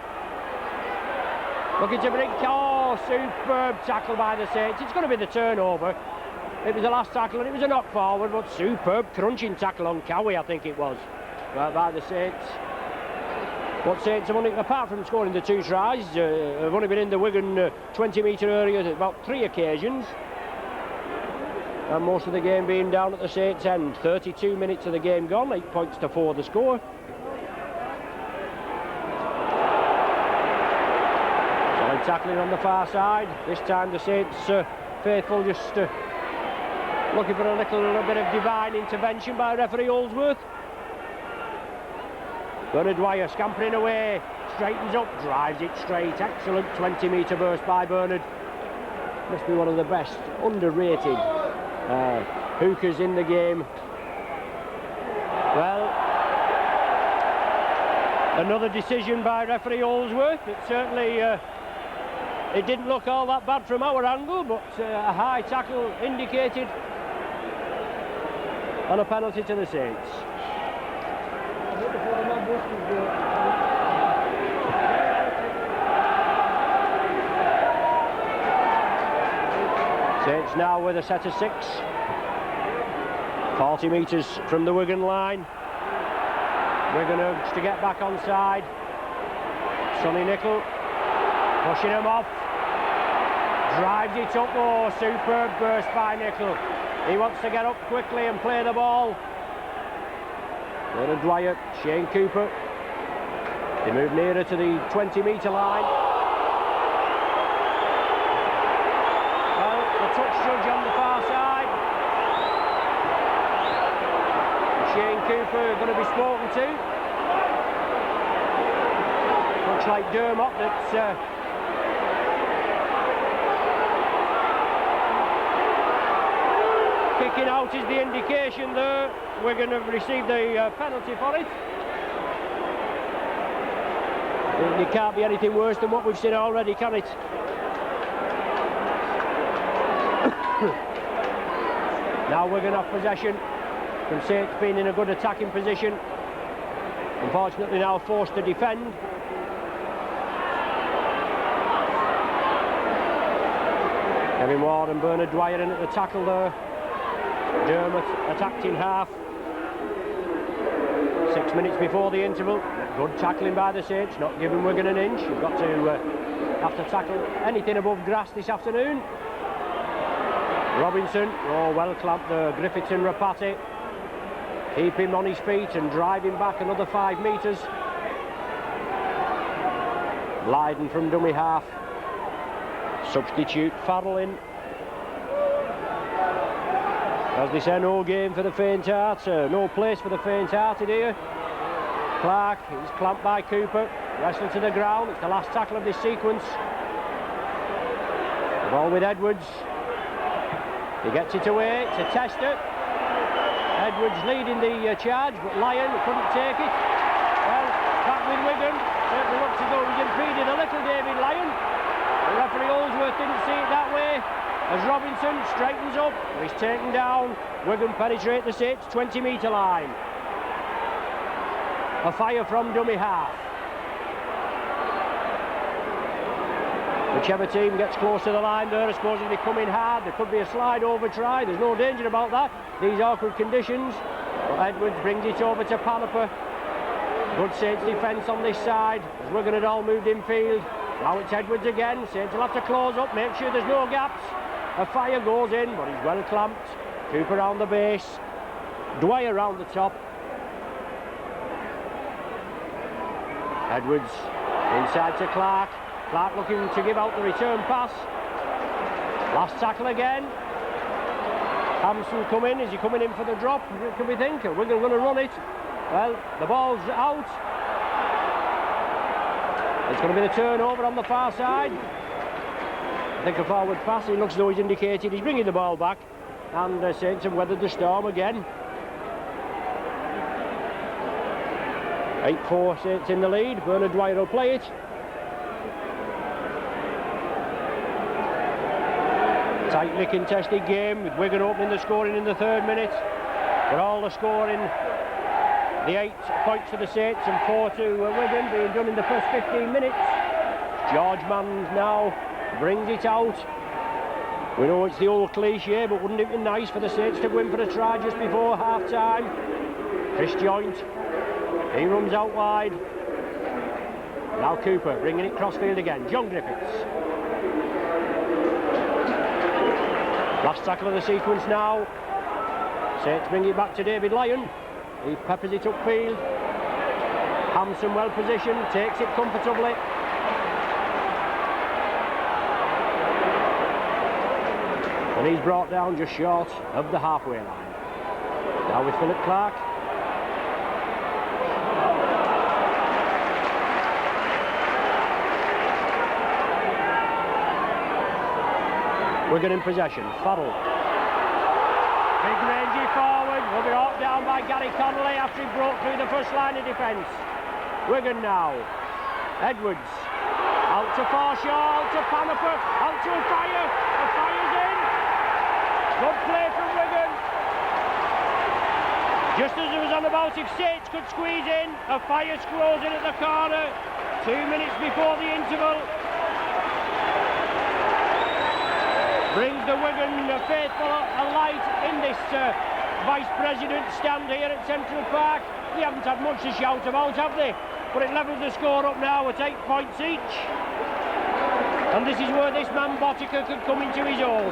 [SPEAKER 1] Looking to bring. Oh, superb tackle by the Saints. It's going to be the turnover. It was the last tackle, and it was a knock forward, but superb crunching tackle on Cowie, I think it was, by the Saints. But Saints have only, apart from scoring the 2 tries, have only been in the Wigan 20-metre area at about 3 occasions. And most of the game being down at the Saints end. 32 minutes of the game gone, 8 points to 4 the score. Solid tackling on the far side. This time the Saints faithful just looking for a little bit of divine intervention by referee Holdsworth. Bernard Dwyer scampering away, straightens up, drives it straight. Excellent 20-metre burst by Bernard. Must be one of the best underrated hookers in the game. Well, another decision by referee Holdsworth. It certainly it didn't look all that bad from our angle, but a high tackle indicated and a penalty to the Saints. Saints now with a set of 6. 40 metres from the Wigan line. Wigan urged to get back on side. Sonny Nicholl pushing him off. Drives it up. Oh, superb burst by Nicholl. He wants to get up quickly and play the ball. Bernard Dwyer, Shane Cooper. They move nearer to the 20-metre line. Well, the touch judge on the far side. Shane Cooper going to be spoken to. Looks like Dermot that's kicking out is the indication there. We're going to receive the penalty for it. It can't be anything worse than what we've seen already, can it? Now Wigan off possession. From Saints being in a good attacking position. Unfortunately now forced to defend. Kevin Ward and Bernard Dwyer in at the tackle there. Dermot attacked in half. 6 minutes before the interval. Good tackling by the Saints, not giving Wigan an inch. You've got to have to tackle anything above grass this afternoon. Robinson, oh, well clamped there. Griffiths and Rapati. Keep him on his feet and drive him back another 5 metres. Lydon from dummy half. Substitute Farrell in. As they say, no game for the faint-hearted, no place for the faint-hearted here. Clark, he's clamped by Cooper, wrestled to the ground. It's the last tackle of this sequence. The ball with Edwards. He gets it away, it's a tester. Edwards leading the charge, but Lyon couldn't take it. Well, back with Wigan. Certainly looks as though he's impeded a little, David Lyon. The referee Holdsworth didn't see it that way. as Robinson straightens up. He's taken down. Wigan penetrate the Saints 20-metre line. A fire from dummy half. Whichever team gets close to the line there, I suppose if they come in hard, there could be a slide over try. There's no danger about that. These awkward conditions. But Edwards brings it over to Panaper. Good Saints defence on this side as Wigan had all moved infield. Now it's Edwards again. Saints will have to close up, make sure there's no gaps. A fire goes in, but he's well clamped. Cooper around the base. Dwyer round the top. Edwards inside to Clark. Clark looking to give out the return pass. Last tackle again. Hampson come in. Is he coming in for the drop? What can we think? We're going to run it. Well, the ball's out. It's going to be the turnover on the far side. I think a forward pass. He looks as though he's indicated he's bringing the ball back. And Saints have weathered the storm again. 8-4 Saints in the lead. Bernard Dwyer will play it. Tightly contested game with Wigan opening the scoring in the 3rd minute. But all the scoring, the 8 points for the Saints and 4 to Wigan being done in the first 15 minutes. George Mann now brings it out. We know it's the old cliche, but wouldn't it be nice for the Saints to go in for a try just before half-time? Chris Joint, he runs out wide. Now Cooper bringing it crossfield again. John Griffiths. Last tackle of the sequence now. Saints bring it back to David Lyon. He peppers it upfield. Hampson well positioned, takes it comfortably. And he's brought down just short of the halfway line. Now with Philip Clark. Wigan in possession. Farrell. Big rangy forward. Will be brought down by Gary Connolly after he broke through the first line of defence. Wigan now. Edwards. Out to Forshaw. Out to Panaper. Out to a fire. The fire's in. Good play from Wigan. Just as it was on about if Saints could squeeze in, a fire scrolls in at the corner. 2 minutes before the interval. Brings the Wigan faithful a light in this Vice President stand here at Central Park. They haven't had much to shout about, have they? But it levels the score up now at 8 points each. And this is where this man Botica could come into his own.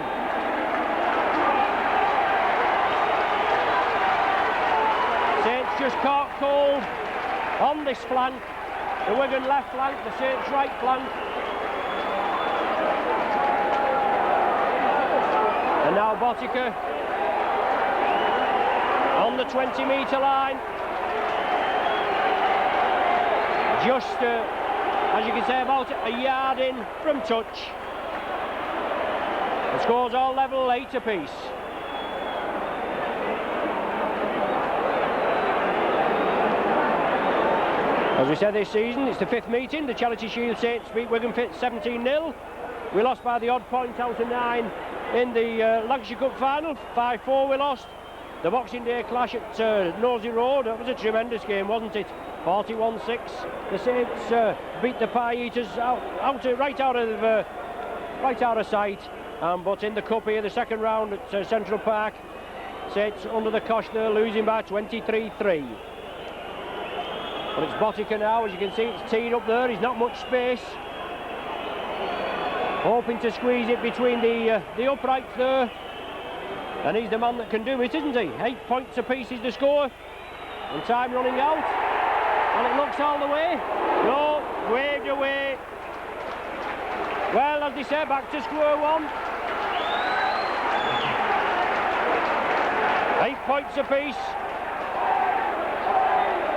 [SPEAKER 1] Saints just caught cold on this flank. The Wigan left flank, the Saints right flank. And now Botica on the 20-metre line. Just, as you can say, about a yard in from touch. The score's all level, 8 apiece. As we said this season, it's the 5th meeting. The Charity Shield Saints beat Wigan 17-0. We lost by the odd point out of 9 in the Lancashire Cup final. 5-4 we lost. The Boxing Day clash at Nosey Road, that was a tremendous game, wasn't it? 41-6. The Saints beat the Pie Eaters right out of sight. But in the cup here, the second round at Central Park, Saints under the cosh there, losing by 23-3. But it's Botica now, as you can see, it's teed up there. He's not much space. Hoping to squeeze it between the uprights there. And he's the man that can do it, isn't he? 8 points apiece is the score. And time running out. And it looks all the way. No, waved away. Well, as they say, back to square one. 8 points apiece.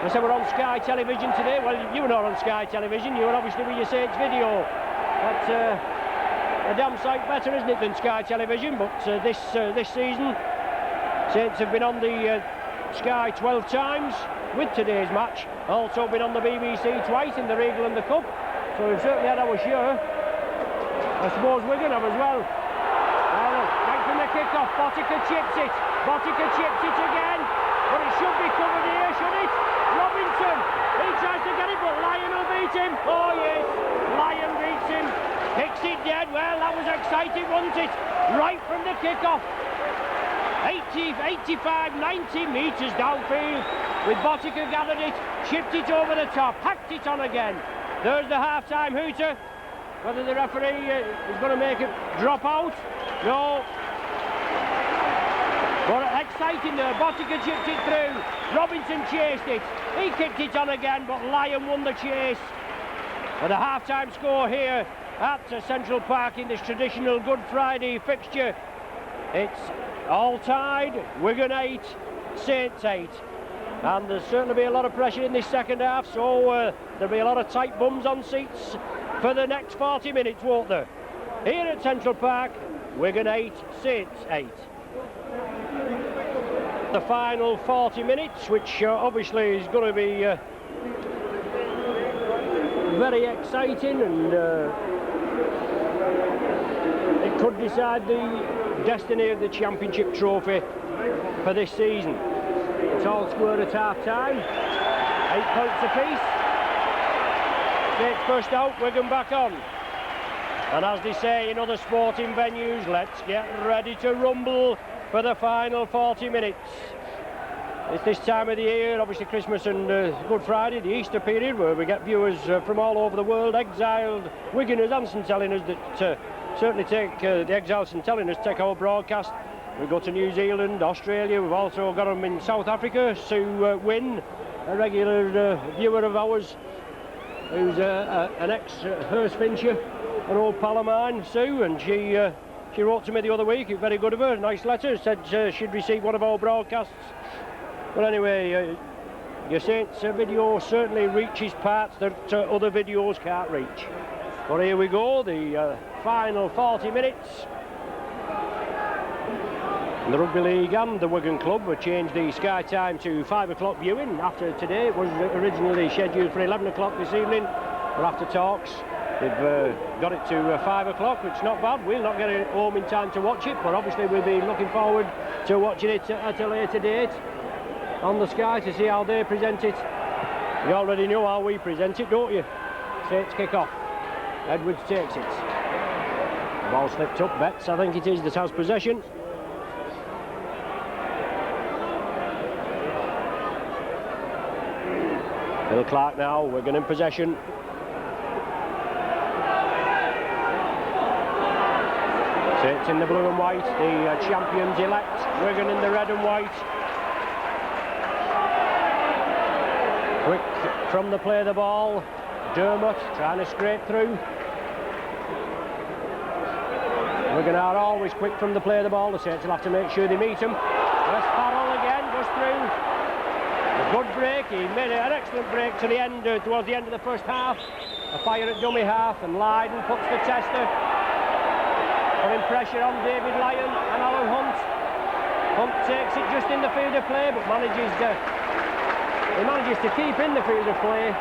[SPEAKER 1] I said we're on Sky Television today. Well, you were not on Sky Television. You were obviously with your Saints video. That's a damn sight better, isn't it, than Sky Television? But this season, Saints have been on the Sky 12 times with today's match. Also been on the BBC twice in the Regal and the Cup. So we've certainly had our share. I suppose Wigan have as well. Well, Botica chips it. Botica chips it again. But it should be covered here, should it? Robinson. He tries to get it, but Lyon will beat him. Oh, yes. Lyon beats him. Kicks it dead. Well, that was exciting, wasn't it? Right from the kick-off. 80, 85, 90 metres downfield. With Botica gathered it, chipped it over the top, hacked it on again. There's the half-time hooter. Whether the referee is going to make it drop out, no. But exciting there, Botica chipped it through. Robinson chased it. He kicked it on again, but Lyon won the chase. And the half-time score here at Central Park in this traditional Good Friday fixture. It's all tied, Wigan 8, Saints 8. And there's certainly be a lot of pressure in this second half, so there'll be a lot of tight bums on seats for the next 40 minutes, won't there? Here at Central Park, Wigan 8, Saints 8. The final 40 minutes, which obviously is going to be very exciting, and it could decide the destiny of the Championship trophy for this season. It's all square at half-time, 8 points apiece. Saints first out, Wigan back on. And as they say in other sporting venues, let's get ready to rumble for the final 40 minutes. It's this time of the year, obviously Christmas and Good Friday, the Easter period, where we get viewers from all over the world, exiled Wiganers and St Helens that certainly take, the exiled St Helens take our broadcast. We go to New Zealand, Australia, we've also got them in South Africa. Sue Wynn, a regular viewer of ours, who's an ex-Hurstfincher, an old pal of mine, Sue, and she wrote to me the other week, very good of her, nice letter, said she'd received one of our broadcasts. But anyway, your Saints video certainly reaches parts that other videos can't reach. But here we go, the final 40 minutes. The Rugby League and the Wigan Club have changed the Sky time to 5 o'clock viewing after today. It was originally scheduled for 11 o'clock this evening, but after talks they've got it to 5 o'clock, which is not bad. We'll not get it home in time to watch it, but obviously we'll be looking forward to watching it at a later date on the Sky to see how they present it. You already know how we present it, don't you? Saints kick off. Edwards takes it. The ball slipped up. Betts, I think it is, that has possession. Bill Clark now, Wigan in possession. Saints in the blue and white, the champions elect. Wigan in the red and white. Quick from the play of the ball. Dermott trying to scrape through. Wigan are always quick from the play of the ball. The Saints will have to make sure they meet him. Wes Farrell again goes through. A good break. He made an excellent break to the end, towards the end of the first half. A fire at dummy half, and Lydon puts the tester. Putting pressure on David Lyon and Alan Hunt. Hunt takes it just in the field of play, but he manages to keep in the field of play.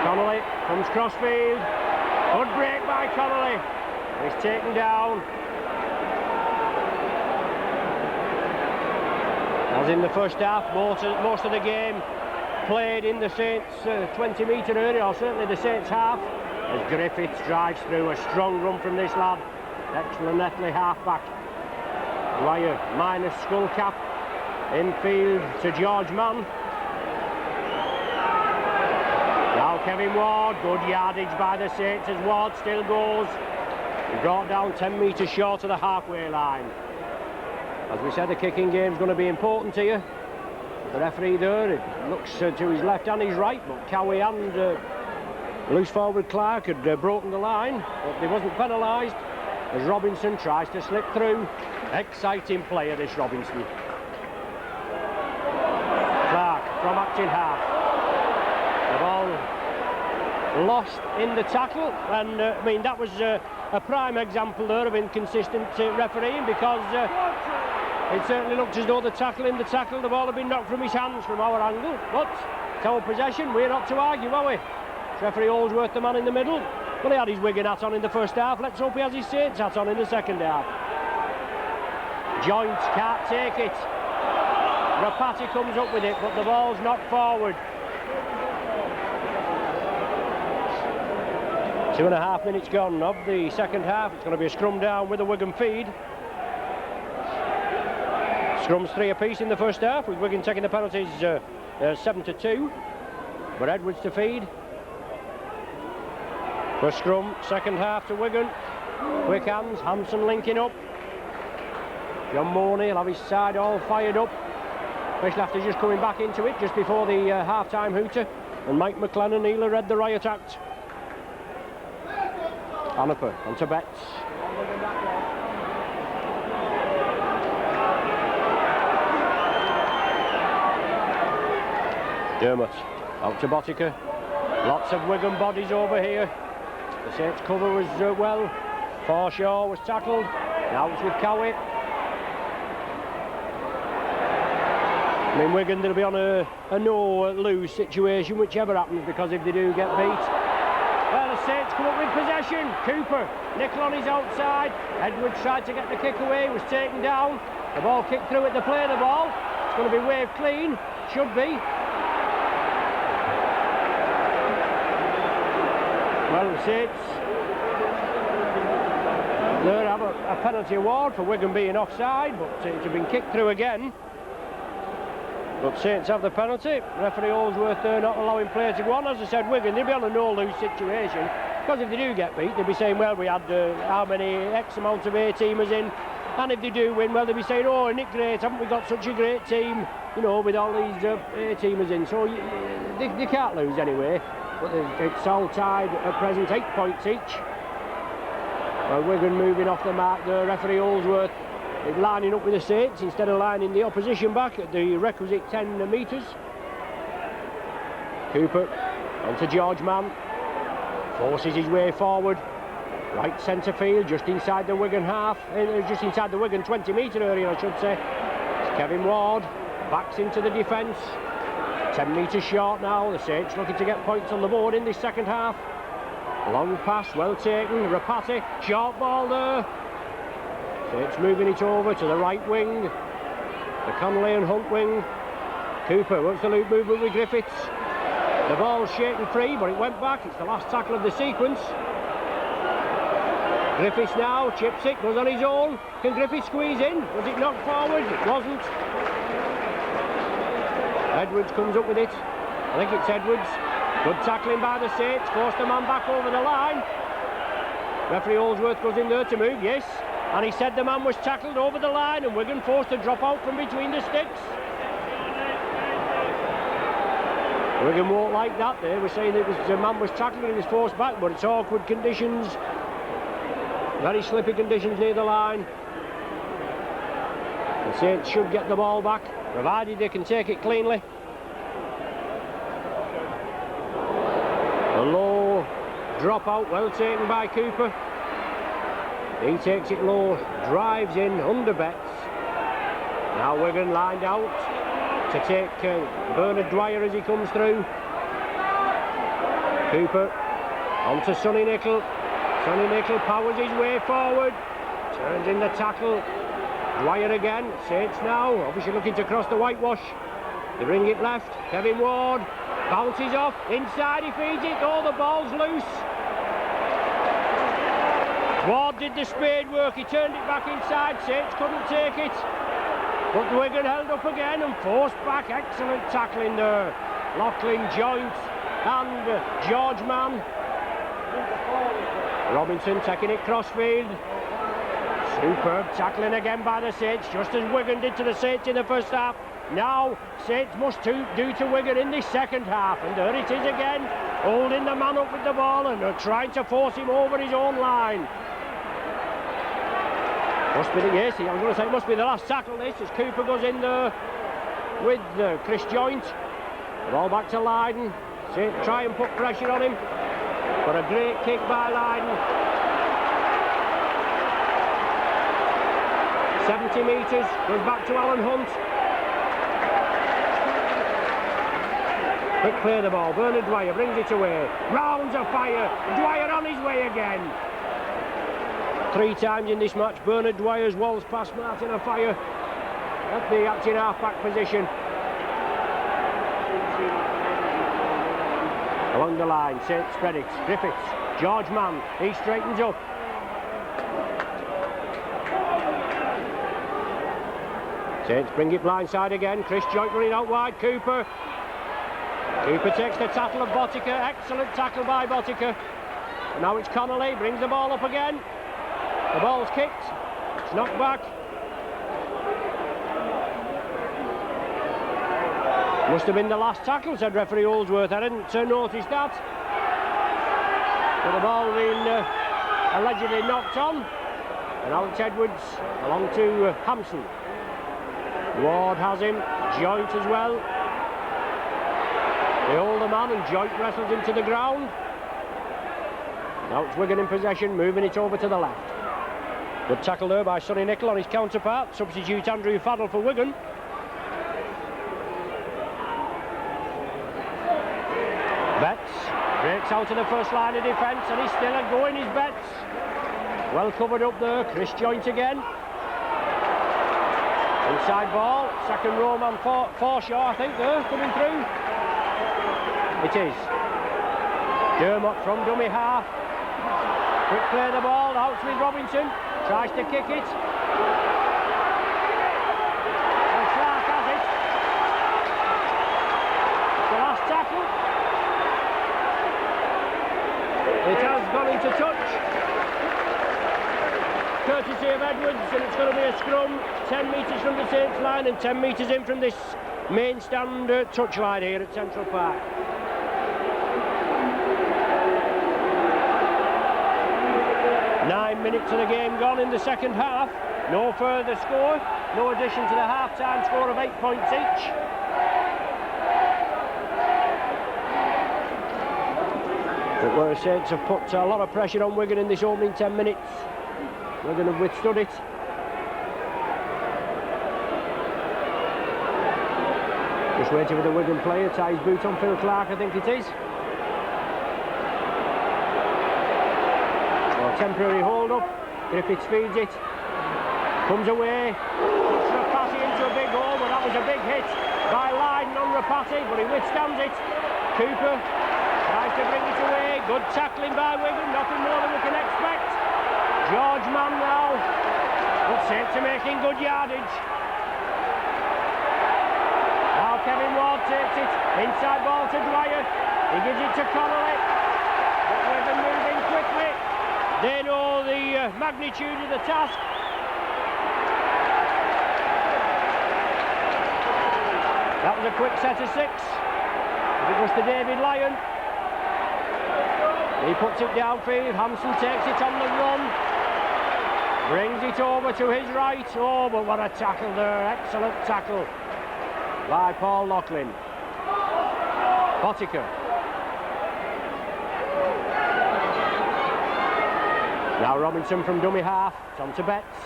[SPEAKER 1] Connolly comes crossfield. Good break by Connolly. He's taken down. As in the first half, most of the game played in the Saints 20-metre area, or certainly the Saints half, as Griffiths drives through. A strong run from this lad. Ex-Llanelli half-back. Dwyer minus skull cap. Infield to George Mann. Now Kevin Ward, good yardage by the Saints as Ward still goes. He brought down 10 metres short of the halfway line. As we said, the kicking game is going to be important to you. The referee there, it looks to his left and his right, but Cowie and loose forward Clark had broken the line, but he wasn't penalised as Robinson tries to slip through. Exciting player, this Robinson. Clark from acting half. The ball lost in the tackle, and I mean that was a prime example there of inconsistent refereeing, because it certainly looked as though the ball had been knocked from his hands from our angle, but it's our possession, we're not to argue, are we? Referee Holdsworth, the man in the middle. Well, he had his Wigan hat on in the first half. Let's hope he has his Saints hat on in the second half. Joint can't take it. Rapati comes up with it, but the ball's knocked forward. 2.5 minutes gone of the second half. It's going to be a scrum down with a Wigan feed. Scrums 3 apiece in the first half, with Wigan taking the penalties 7-2. But Edwards to feed. First scrum, second half to Wigan. Quick hands, Hanson linking up. John Morney will have his side all fired up, especially after just coming back into it just before the half-time hooter. And Mike McLennan, he'll have read the riot act. Hanaper onto Betts. Dermot out to Botica. Lots of Wigan bodies over here. The Saints cover was well. Forshaw was tackled. Now it's with Cowie. I mean, Wigan, they'll be on a no-lose situation, whichever happens, because if they do get beat. Well, the Saints come up with possession. Cooper, nickel on his outside. Edwards tried to get the kick away, was taken down. The ball kicked through at the play of the ball. It's going to be waved clean. Should be. Well, the Saints, they'll have a penalty award for Wigan being offside, but it's been kicked through again. But Saints have the penalty. Referee Holsworth there not allowing play to go on. As I said, Wigan, they'll be on a no-lose situation, because if they do get beat, they'll be saying, well, we had how many X amount of A-teamers in, and if they do win, well, they'll be saying, oh, isn't it great, haven't we got such a great team, you know, with all these A-teamers in. So they can't lose anyway. But it's all tied at present, 8 points each. Well, Wigan moving off the mark there. Referee Holsworth is lining up with the Saints instead of lining the opposition back at the requisite 10 metres. Cooper onto George Mann. Forces his way forward. Right centre field, just inside the Wigan half. Just inside the Wigan 20-metre area, I should say. It's Kevin Ward. Backs into the defence. 10 metres short now. The Saints looking to get points on the board in this second half. Long pass, well taken. Rapati, short ball there. Saints moving it over to the right wing. The Connolly and Hunt wing. Cooper works the loop movement with Griffiths. The ball's shaken free, but it went back. It's the last tackle of the sequence. Griffiths now, chips it, goes on his own. Can Griffiths squeeze in? Was it knocked forward? It wasn't. Edwards comes up with it. I think it's Edwards. Good tackling by the Saints. Forced the man back over the line. Referee Holsworth goes in there to move, yes. And he said the man was tackled over the line, and Wigan forced to drop out from between the sticks. Wigan won't like that. They were saying that the man was tackled and he was forced back, but it's awkward conditions. Very slippy conditions near the line. The Saints should get the ball back, provided they can take it cleanly. A low drop out, well taken by Cooper. He takes it low, drives in under Betts. Now Wigan lined out to take Bernard Dwyer as he comes through. Cooper onto Sonny Nicol. Sonny Nicol powers his way forward, turns in the tackle. Dwyer again. Saints now obviously looking to cross the whitewash. They bring it left. Kevin Ward bounces off inside. He feeds it. Oh, the ball's loose. Ward did the spade work. He turned it back inside. Saints couldn't take it, but Wigan held up again and forced back. Excellent tackling there. Lachlan Joint and George Mann. Robinson taking it crossfield. Superb tackling again by the Saints, just as Wigan did to the Saints in the first half. Now Saints must do to Wigan in this second half, and there it is again, holding the man up with the ball and they're trying to force him over his own line. Must be the yes, I was going to say it must be the last tackle this, as Cooper goes in there with Chris Joint. Ball back to Lydon. Saints try and put pressure on him, but a great kick by Lydon. 70 metres, goes back to Alan Hunt. Quick play the ball, Bernard Dwyer brings it away. Rounds of fire, Dwyer on his way again. 3 times in this match. Bernard Dwyer's walls past Martin Afire at the acting half-back position. Along the line, St. Spreadix, Griffiths, George Mann, he straightens up. Saints bring it blindside again. Chris Joint running out wide. Cooper takes the tackle of Botica. Excellent tackle by Botica. Now it's Connolly, brings the ball up again. The ball's kicked. It's knocked back. Must have been the last tackle, said referee Holdsworth. I didn't notice that. But the ball being allegedly knocked on. And Alex Edwards along to Hampson. Ward has him. Joint as well. They hold the man and Joint wrestles him to the ground. Now it's Wigan in possession, moving it over to the left. Good tackle there by Sonny Nicol on his counterpart. Substitute Andrew Faddle for Wigan. Betts breaks out to the first line of defence and he's still going, his Betts. Well covered up there. Chris Joint again. Inside ball. Second row man Forshaw, I think, there, coming through. It is. Dermot from dummy half. Quick play the ball. Out with Robinson. Tries to kick it. And Clark has it. The last tackle. It has gone into touch. Courtesy of Edwards, and it's going to be a scrum 10 metres from the Saints line and 10 metres in from this main stand touchline here at Central Park. Nine minutes of the game gone in the second half. No further score, no addition to the half-time score of 8 points each. But where the Saints have put a lot of pressure on Wigan in this opening 10 minutes. Wigan have withstood it. Just waiting for the Wigan player, ties boot on Phil Clark, I think it is. Temporary hold up. Griffiths feeds it. Comes away. Puts Rapati into a big hole, but that was a big hit by Lydon on Rapati, but he withstands it. Cooper tries to bring it away. Good tackling by Wigan, nothing more than we can expect. George Mann now. But Saints are making good yardage. Now Kevin Ward takes it. Inside ball to Dwyer. He gives it to Connolly. But Wigan moving quickly. They know the magnitude of the task. That was a quick set of 6. It was to David Lyon. He puts it downfield. Hampson takes it on the run. Brings it over to his right. Oh, but what a tackle there. Excellent tackle by Paul Loughlin. Botica. Now Robinson from dummy half. It's on to Betts.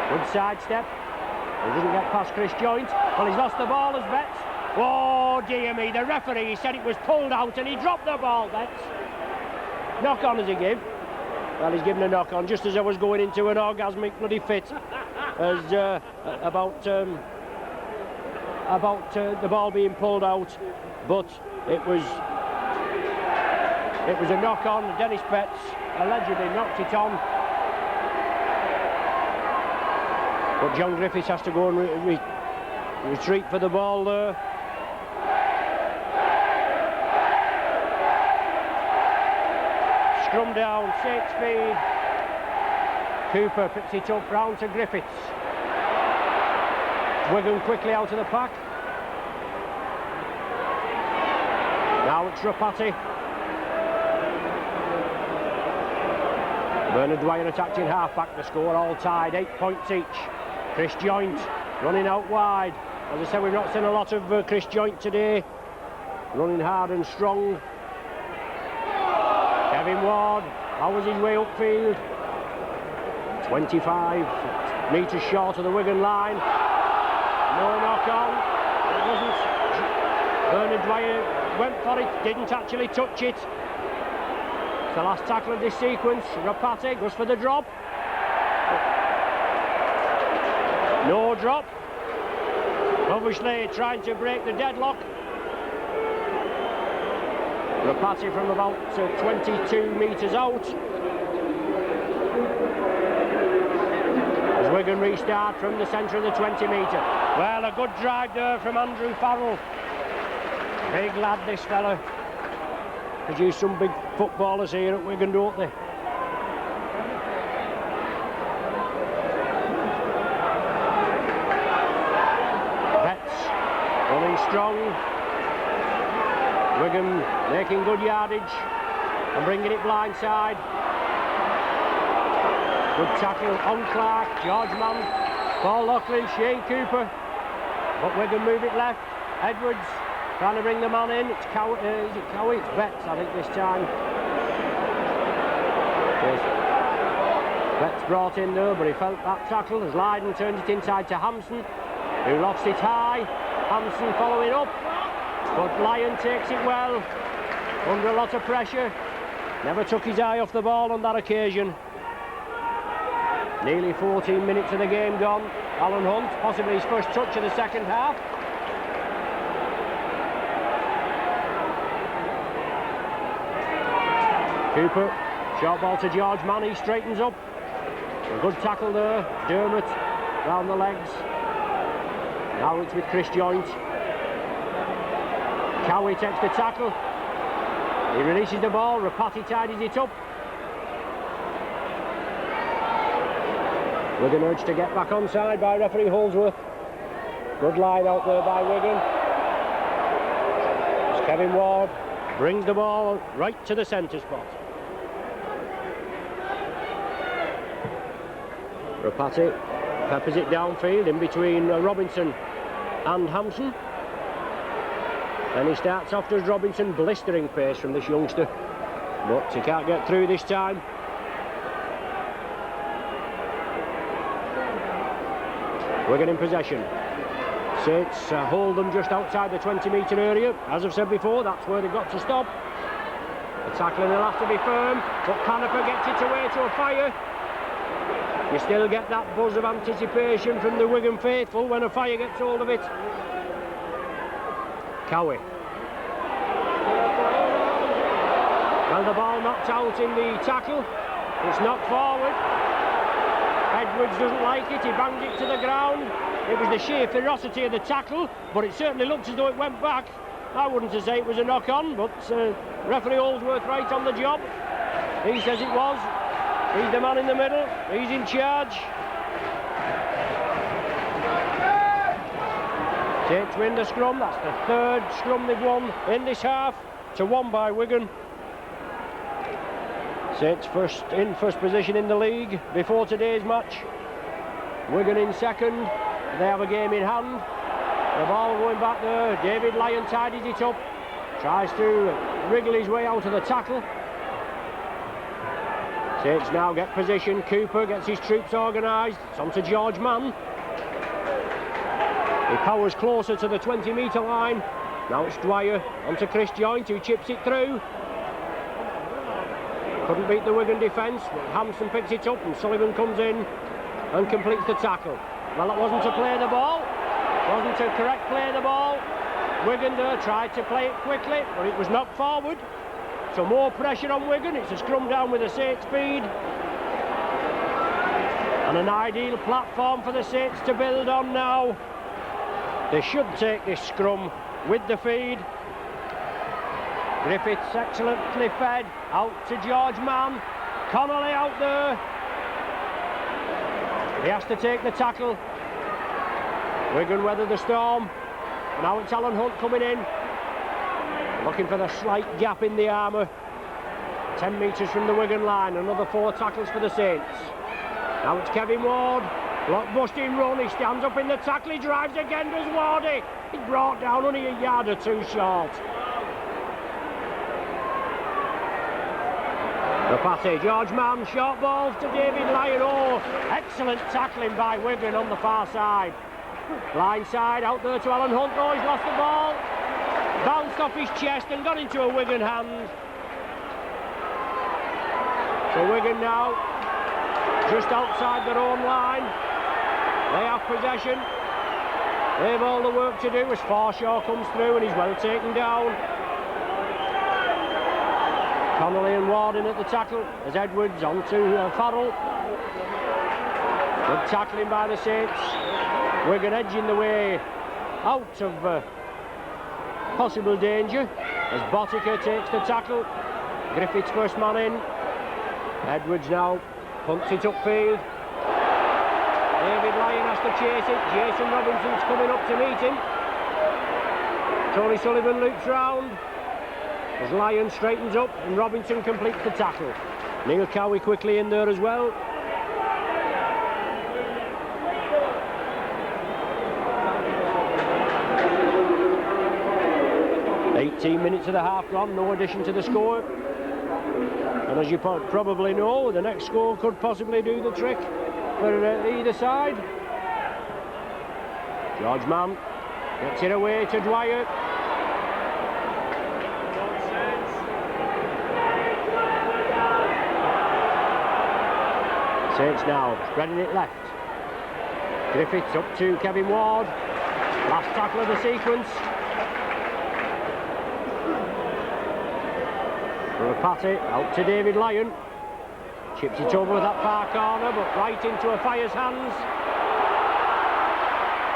[SPEAKER 1] Good sidestep. He doesn't get past Chris Joint. Well, he's lost the ball as Betts. Oh, dear me. The referee said it was pulled out and he dropped the ball, Betts. Knock on as he gave. Well, he's given a knock on just as I was going into an orgasmic bloody fit as about the ball being pulled out, but it was a knock on. Dennis Betts allegedly knocked it on, but John Griffiths has to go and retreat for the ball there. Scrum down, 6 speed. Cooper picks it up round to Griffiths. Wigan quickly out of the pack. Now it's Rapati. Bernard Dwyer attacked in half-back, the score all tied, 8 points each. Chris Joint running out wide. As I said, we've not seen a lot of Chris Joint today. Running hard and strong. Kevin Ward, how was his way upfield? 25 metres short of the Wigan line. No knock on. It wasn't. Bernard Dwyer went for it, didn't actually touch it. the last tackle of this sequence. Rapati goes for the drop. No drop. Obviously trying to break the deadlock. Rapati from about 22 metres out. As Wigan restart from the centre of the 20 metre. Well, a good drive there from Andrew Farrell. Big lad, this fella. Produce some big footballers here at Wigan, don't they? Betts running strong. Wigan making good yardage and bringing it blindside. Good tackle on Clark, George Mann, Paul Loughlin, Shane Cooper. But Wigan move it left. Edwards trying to bring the man in. It's Cowie, is it Cowie? It's Betts, I think, this time. Yes. Betts brought in there, but he felt that tackle as Lydon turned it inside to Hampson, who lost it high. Hampson following up, but Lyon takes it well, under a lot of pressure. Never took his eye off the ball on that occasion. Nearly 14 minutes of the game gone. Alan Hunt, possibly his first touch of the second half. Cooper, short ball to George Mann, he straightens up. A good tackle there. Dermot round the legs. Now it's with Chris Joint. Cowie takes the tackle. He releases the ball. Rapati tidies it up. Wigan urged to get back onside by referee Holdsworth. Good line out there by Wigan. As Kevin Ward brings the ball right to the centre spot. Rapati peppers it downfield in between Robinson and Hampson. And he starts off, does Robinson, blistering pace from this youngster, but he can't get through this time. Wigan in possession. Saints hold them just outside the 20 metre area. As I've said before, that's where they've got to stop. The tackling will have to be firm, but Canepa gets it away to a fire. You still get that buzz of anticipation from the Wigan faithful when a fire gets hold of it. Cowie. Well, the ball knocked out in the tackle. It's knocked forward. Edwards doesn't like it, he bangs it to the ground. It was the sheer ferocity of the tackle, but it certainly looked as though it went back. I wouldn't say it was a knock-on, but referee Holdsworth right on the job. He says it was. He's the man in the middle, he's in charge. Saints win the scrum, that's the third scrum they've won in this half, to 1 by Wigan. Saints in first position in the league before today's match. Wigan in second, they have a game in hand. The ball going back there, David Lyon tidies it up, tries to wriggle his way out of the tackle. Saints now get position, Cooper gets his troops organised, it's on to George Mann. He powers closer to the 20 metre line. Now it's Dwyer, onto Chris Joint, who chips it through. Couldn't beat the Wigan defence, but Hampson picks it up and Sullivan comes in and completes the tackle. Well, it wasn't to play the ball, wasn't to correct play the ball. Wigan there tried to play it quickly, but it was knocked forward. So more pressure on Wigan, it's a scrum down with the Saints feed. And an ideal platform for the Saints to build on now. They should take this scrum with the feed. Griffiths excellently fed, out to George Mann. Connolly out there. He has to take the tackle. Wigan weather the storm. Now it's Alan Hunt coming in. Looking for the slight gap in the armour. 10 metres from the Wigan line, another 4 tackles for the Saints. Now it's Kevin Ward. Block-busting run, he stands up in the tackle, he drives again, does Wardy. He's brought down only a yard or two short. Rapati, George Mann, short balls to David Lyon. Oh, excellent tackling by Wigan on the far side. Line side, out there to Alan Hunt. Oh, he's lost the ball. Bounced off his chest and got into a Wigan hand. So Wigan now, just outside their own line. They have possession. They've all the work to do as Forshaw comes through and he's well taken down. Connolly and Warden at the tackle as Edwards onto Farrell. Good tackling by the Saints. Wigan edging the way out of possible danger as Bottiker takes the tackle. Griffiths first man in. Edwards now punts it upfield. David Lyon has to chase it. Jason Robinson's coming up to meet him. Tony Sullivan loops round as Lyon straightens up and Robinson completes the tackle. Neil Cowie quickly in there as well. "18 minutes of the half gone, no addition to the score. And as you probably know, the next score could possibly do the trick for either side. George Mann gets it away to Dwyer. Saints now spreading it left. Griffiths up to Kevin Ward. Last tackle of the sequence. Rapati out to David Lyon. Chips it over that far corner, but right into a Fire's hands.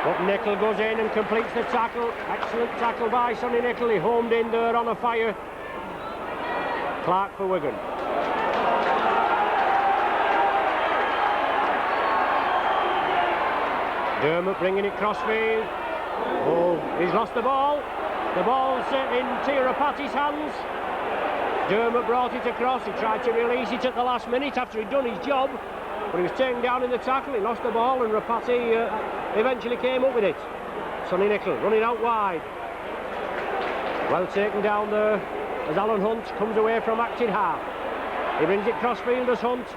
[SPEAKER 1] But Nicol goes in and completes the tackle. Excellent tackle by Sonny Nicol. He homed in there on a Fire. Clark for Wigan. Dermot bringing it crossfield. Oh, he's lost the ball. The ball's in Rapati's hands. Dermot brought it across. He tried to release it at the last minute after he'd done his job, but he was taken down in the tackle. He lost the ball and Rapati eventually came up with it. Sonny Nicol running out wide. Well taken down there as Alan Hunt comes away from acting half. He brings it crossfield as Hunt.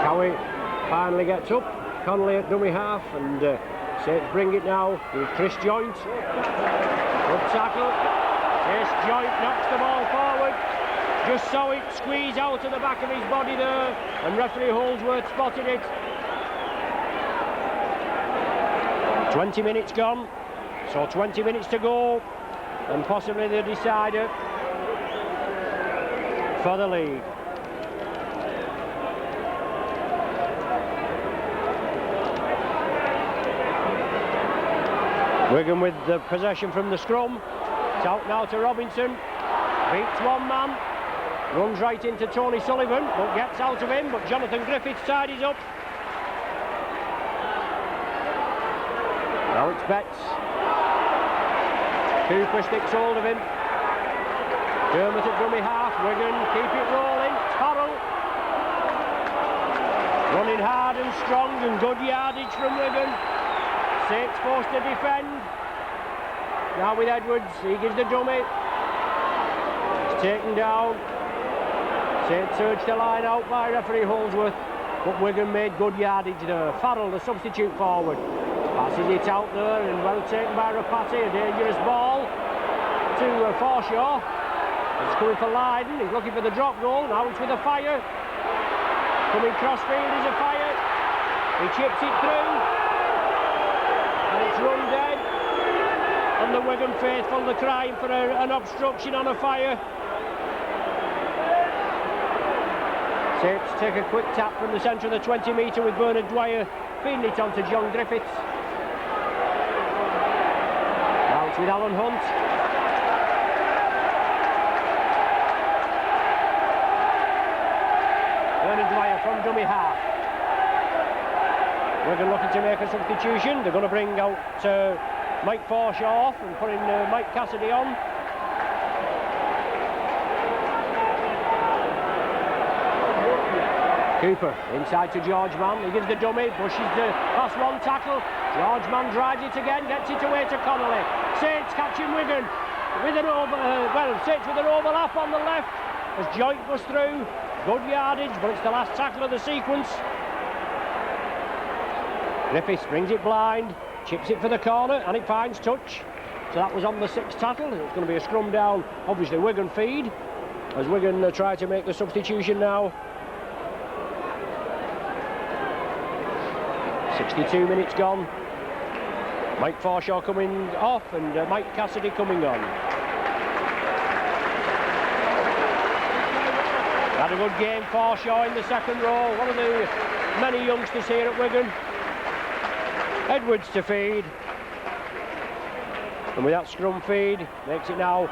[SPEAKER 1] Cowie finally gets up. Connolly at dummy half and Saints bring it now with Chris Joint. Good tackle. Chris Joint knocks the ball forward. Just saw it squeeze out of the back of his body there, and referee Holdsworth spotted it. 20 minutes gone, so 20 minutes to go, and possibly the decider for the league. Wigan with the possession from the scrum. It's out now to Robinson. Beats one man. Runs right into Tony Sullivan, but gets out of him. But Jonathan Griffiths tidies up. Now it's Betts. Cooper sticks hold of him. Dermot at dummy half. Wigan keep it rolling. Farrell. Running hard and strong and good yardage from Wigan. Saints forced to defend. Now with Edwards, he gives the dummy. He's taken down. Saints urged the line out by referee Holdsworth, but Wigan made good yardage there. Farrell, the substitute forward, passes it out there and well taken by Rapati. A dangerous ball to Forshaw. He's coming for Lydon. He's looking for the drop goal. Now it's with a Fire. Coming crossfield is a Fire. He chips it through. It's run dead, and the Wigan faithful, they're crying for an obstruction on a Fire. Saints take a quick tap from the centre of the 20 metre with Bernard Dwyer feeding it on to John Griffiths. Now it's with Alan Hunt. Bernard Dwyer from dummy half. Wigan looking to make a substitution. They're going to bring out Mike Forshaw off and put in Mike Cassidy on. Cooper inside to George Mann. He gives the dummy, pushes the last one tackle. George Mann drives it again, gets it away to Connolly. Saints catching Wigan with an Saints with an overlap on the left as Joint goes through. Good yardage, but it's the last tackle of the sequence. Griffiths brings it blind, chips it for the corner, and it finds touch. So that was on the 6th tackle. It's going to be a scrum down, obviously Wigan feed, as Wigan try to make the substitution now. 62 minutes gone. Mike Forshaw coming off and Mike Cassidy coming on. Had a good game, Forshaw in the second row. One of the many youngsters here at Wigan. Edwards to feed. And with that scrum feed, makes it now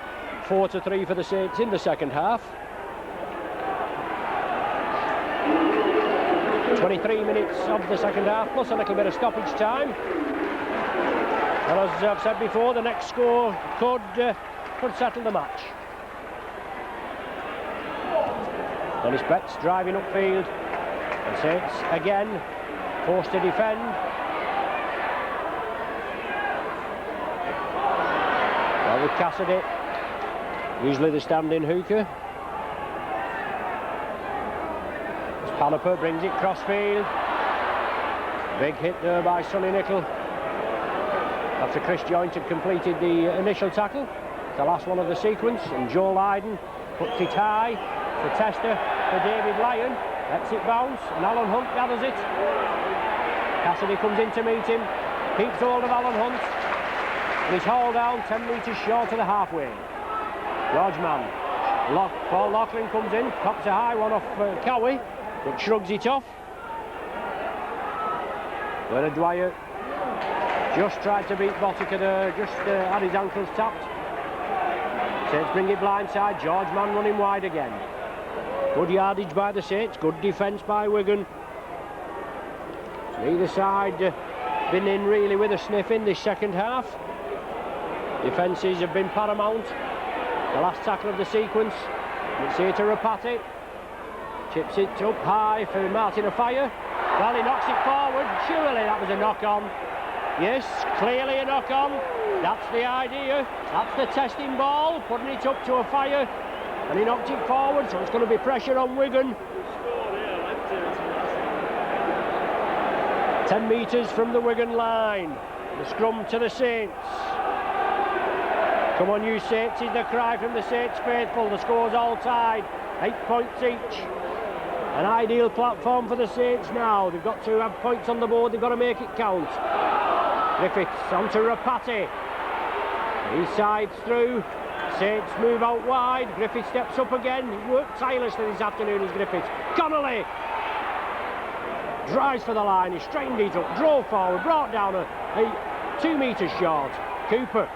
[SPEAKER 1] 4-3 for the Saints in the second half. 23 minutes of the second half, plus a little bit of stoppage time. And as I've said before, the next score could settle the match. Dennis Betts driving upfield. And Saints again forced to defend. Well, with Cassidy, usually the standing hooker. Panaper brings it crossfield. Big hit there by Sonny Nicol. After Chris Joint had completed the initial tackle, the last one of the sequence, and Joe Lydon puts it high for Tester, for David Lyon, lets it bounce, and Alan Hunt gathers it. Cassidy comes in to meet him, keeps hold of Alan Hunt, and he's hauled down 10 metres short of the halfway. George Mann, Paul Loughlin comes in, pops a high one off Cowie, but shrugs it off. Bernard Dwyer just tried to beat Botica there, just had his ankles tapped. Saints bring it blindside, George Mann running wide again. Good yardage by the Saints, good defence by Wigan. Neither side been in really with a sniff in this second half. Defences have been paramount. The last tackle of the sequence, it's here to Rapati. Chips it up high for Martin Offiah. Well, he knocks it forward. Surely that was a knock-on. Yes, clearly a knock-on. That's the idea. That's the testing ball, putting it up to Offiah. And he knocked it forward, so it's going to be pressure on Wigan. 10 metres from the Wigan line. The scrum to the Saints. Come on, you Saints, is the cry from the Saints faithful. The score's all tied. 8 points each. An ideal platform for the Saints now. They've got to have points on the board, they've got to make it count. Griffiths onto Rapati. He sides through. Saints move out wide. Griffiths steps up again. He worked tirelessly this afternoon as Griffiths. Connolly drives for the line. He straightened it up, drove forward, brought down a 2 metres short. Cooper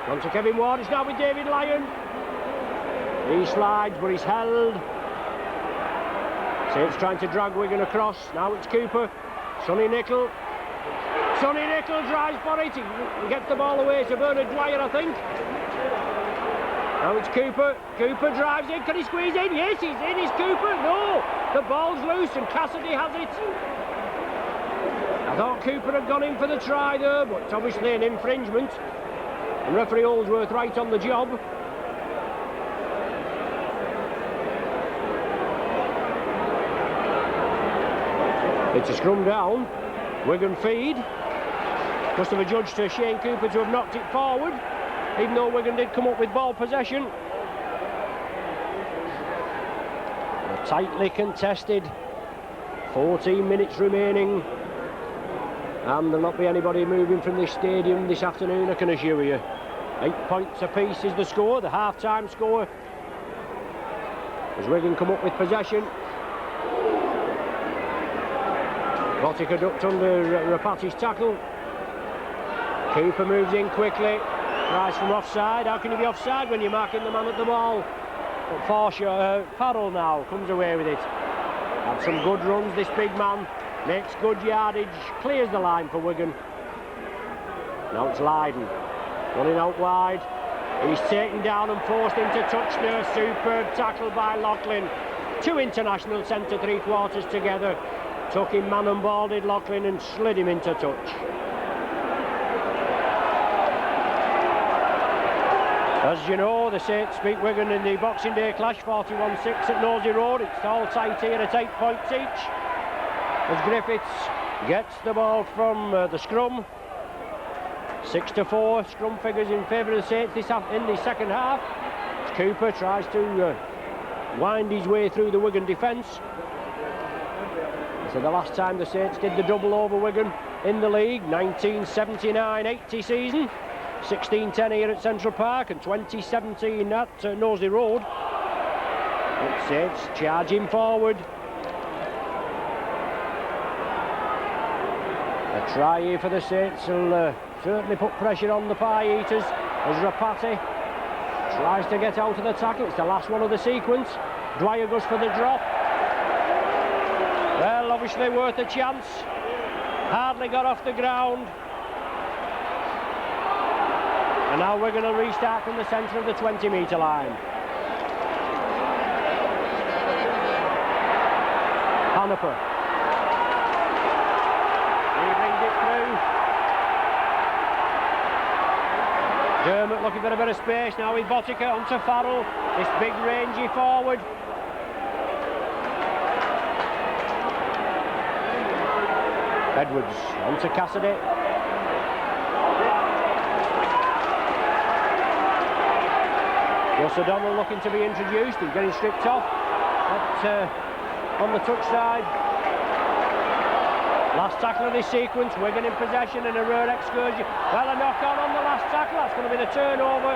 [SPEAKER 1] on to Kevin Ward. It's now with David Lyon. He slides, but he's held. Saints trying to drag Wigan across. Now it's Cooper. Sonny Nicol. Sonny Nicol drives for it. He gets the ball away to Bernard Dwyer, I think. Now it's Cooper. Cooper drives in. Can he squeeze in? Yes, he's in. Is Cooper? No. The ball's loose and Cassidy has it. I thought Cooper had gone in for the try there, but it's obviously an infringement. And referee Holdsworth right on the job. It's a scrum down. Wigan feed. Must have adjudged to Shane Cooper to have knocked it forward, even though Wigan did come up with ball possession. Tightly contested. 14 minutes remaining. And there'll not be anybody moving from this stadium this afternoon, I can assure you. 8 points apiece is the score, the half-time score. As Wigan come up with possession. Botica ducked under Rapati's tackle. Cooper moves in quickly. Tries from offside. How can you be offside when you're marking the man at the ball? But Farrell now comes away with it. Had some good runs, this big man. Makes good yardage. Clears the line for Wigan. Now it's Lydon. Running out wide. He's taken down and forced into touch there. Superb tackle by Loughlin. 2 international centre three-quarters together. Took him man and ball, did Loughlin, and slid him into touch. As you know, the Saints beat Wigan in the Boxing Day clash, 41-6 at Nosey Road. It's all tight here at 8 points each. As Griffiths gets the ball from the scrum. 6-4 scrum figures in favour of the Saints in the second half. Cooper tries to wind his way through the Wigan defence. So the last time the Saints did the double over Wigan in the league, 1979-80 season, 16-10 here at Central Park and 2017 at Knowsley Road. But Saints charging forward. A try here for the Saints will certainly put pressure on the Pie Eaters as Rapati tries to get out of the tackle. It's the last one of the sequence. Dwyer goes for the drop. Well, obviously worth a chance. Hardly got off the ground. And now we're going to restart from the centre of the 20-metre line. Hanaper. He brings it through. Dermott looking for a bit of space now with Botica onto Farrell. This big rangy forward. Edwards onto Cassidy. Gus O'Donnell looking to be introduced. He's getting stripped off on the touch side. Last tackle of this sequence. Wigan in possession and a rare excursion. Well, a knock on the last tackle. That's going to be the turnover.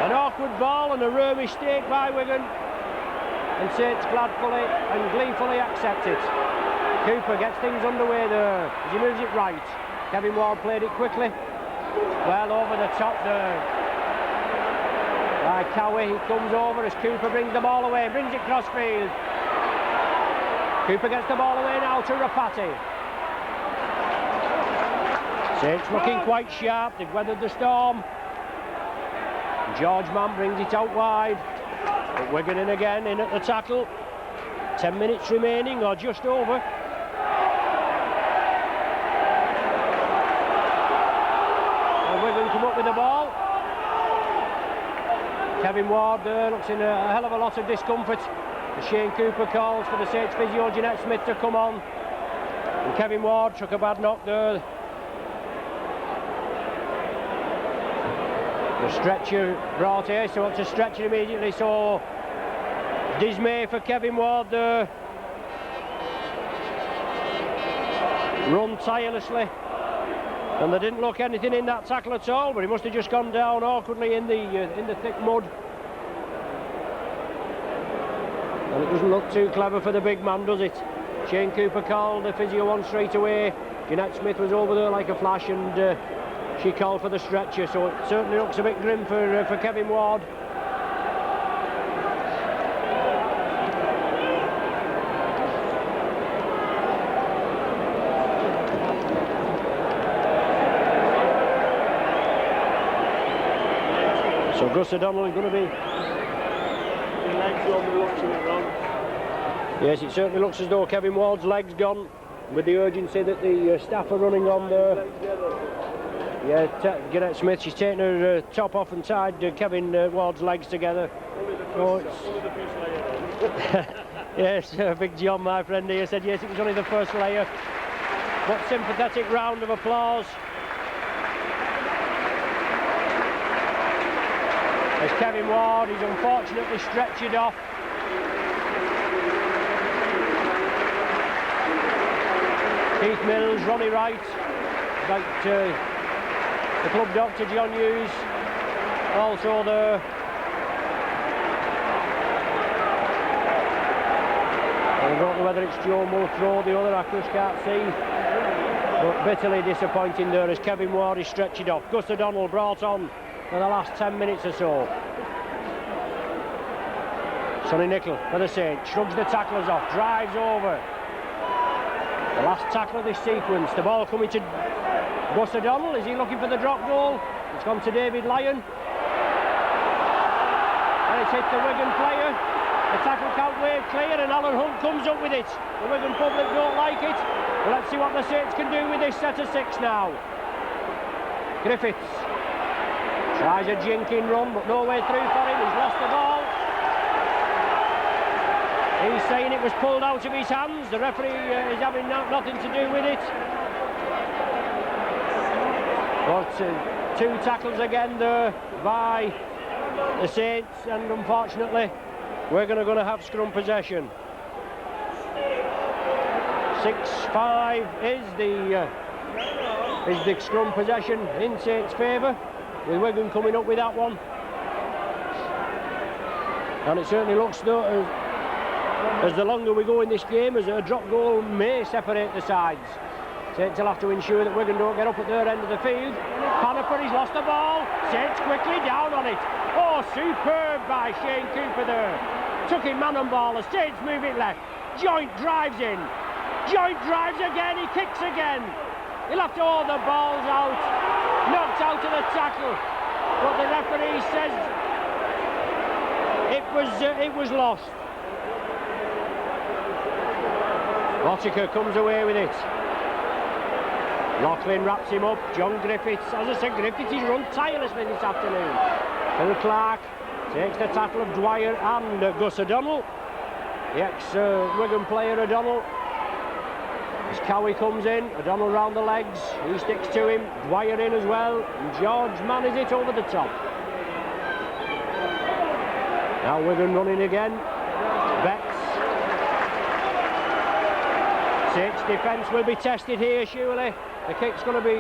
[SPEAKER 1] An awkward ball and a rare mistake by Wigan. And Saints gladfully and gleefully accept it. Cooper gets things underway there as he moves it right. Kevin Ward played it quickly. Well over the top there by Cowie. He comes over as Cooper brings the ball away, brings it cross field. Cooper gets the ball away now to Rapati. Saints looking quite sharp. They've weathered the storm. George Mann brings it out wide. But Wigan in again, in at the tackle. 10 minutes remaining or just over. Come up with the ball. Kevin Ward there looks in a hell of a lot of discomfort. Shane Cooper calls for the Saints physio Jeanette Smith to come on. And Kevin Ward took a bad knock there. The stretcher brought here, so it's a stretcher immediately. So dismay for Kevin Ward there. Run tirelessly. And there didn't look anything in that tackle at all, but he must have just gone down awkwardly in the thick mud. And it doesn't look too clever for the big man, does it? Shane Cooper called the physio on straight away. Jeanette Smith was over there like a flash, and she called for the stretcher. So it certainly looks a bit grim for Kevin Ward. So Gus O'Donnell is going to be... Yes, it certainly looks as though Kevin Ward's leg's gone, with the urgency that the staff are running on there. Yeah, Jeanette Smith, she's taken her top off and tied Kevin Ward's legs together. So yes, Big John, my friend here, said yes, it was only the first layer. What sympathetic round of applause. As Kevin Ward is unfortunately stretchered off. Keith Mills, Ronnie Wright, the club doctor John Hughes, also there. I don't know whether it's Joe Multhrow, the other, I just can't see. But bitterly disappointing there as Kevin Ward is stretchered off. Gus O'Donnell brought on for the last 10 minutes or so. Sonny Nicol for the Saints, shrugs the tacklers off, drives over. The last tackle of this sequence, the ball coming to Gus O'Donnell. Is he looking for the drop goal? It's gone to David Lyon. And it's hit the Wigan player. The tackle count waved clear and Alan Hunt comes up with it. The Wigan public don't like it. But let's see what the Saints can do with this set of 6 now. Griffiths tries a jinking run, but no way through for him. He's lost the ball. He's saying it was pulled out of his hands. The referee is having nothing to do with it. But two tackles again there by the Saints, and unfortunately we're going to have scrum possession. 6-5 is the scrum possession in Saints' favour, with Wigan coming up with that one. And it certainly looks though as the longer we go in this game, as a drop goal may separate the sides. Saints will have to ensure that Wigan don't get up at their end of the field. Panaper, he's lost the ball. Saints quickly down on it. Oh, superb by Shane Cooper there. Took him man on ball. The Saints move it left. Joint drives in. Joint drives again. He kicks again. He'll have to hold the balls out. Knocked out of the tackle. But the referee says it was lost. Lotica comes away with it. Loughlin wraps him up. John Griffiths, as I said, Griffiths, he's run tirelessly this afternoon. Phil Clark takes the tackle of Dwyer and Gus O'Donnell. The ex-Wigan player O'Donnell. As Cowie comes in, O'Donnell round the legs, he sticks to him, Dwyer in as well, and George manages it over the top. Now Wigan running again. Betts. Saints defence will be tested here, surely. The kick's going to be,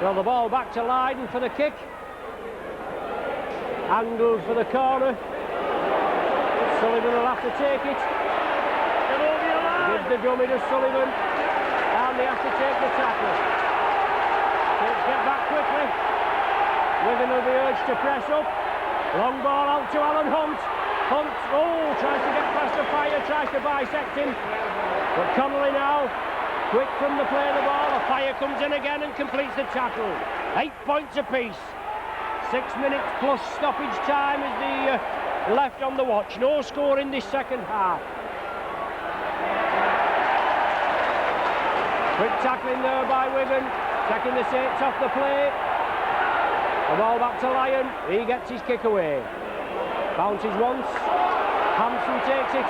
[SPEAKER 1] well, the ball back to Lydon for the kick. Angled for the corner. Sullivan will have to take it. Gives the dummy to Sullivan. And they have to take the tackle. Saints get back quickly. Wigan will be urged to press up. Long ball out to Alan Hunt. Hunt, oh, tries to get past the fire, tries to bisect him. But Connolly now, quick from the play of the ball. A fire comes in again and completes the tackle. 8 points apiece. 6 minutes plus stoppage time is the left on the watch. No score in this second half. Quick tackling there by Wigan, taking the Saints off the play. The ball back to Lyon. He gets his kick away. Bounces once. Hampson takes it.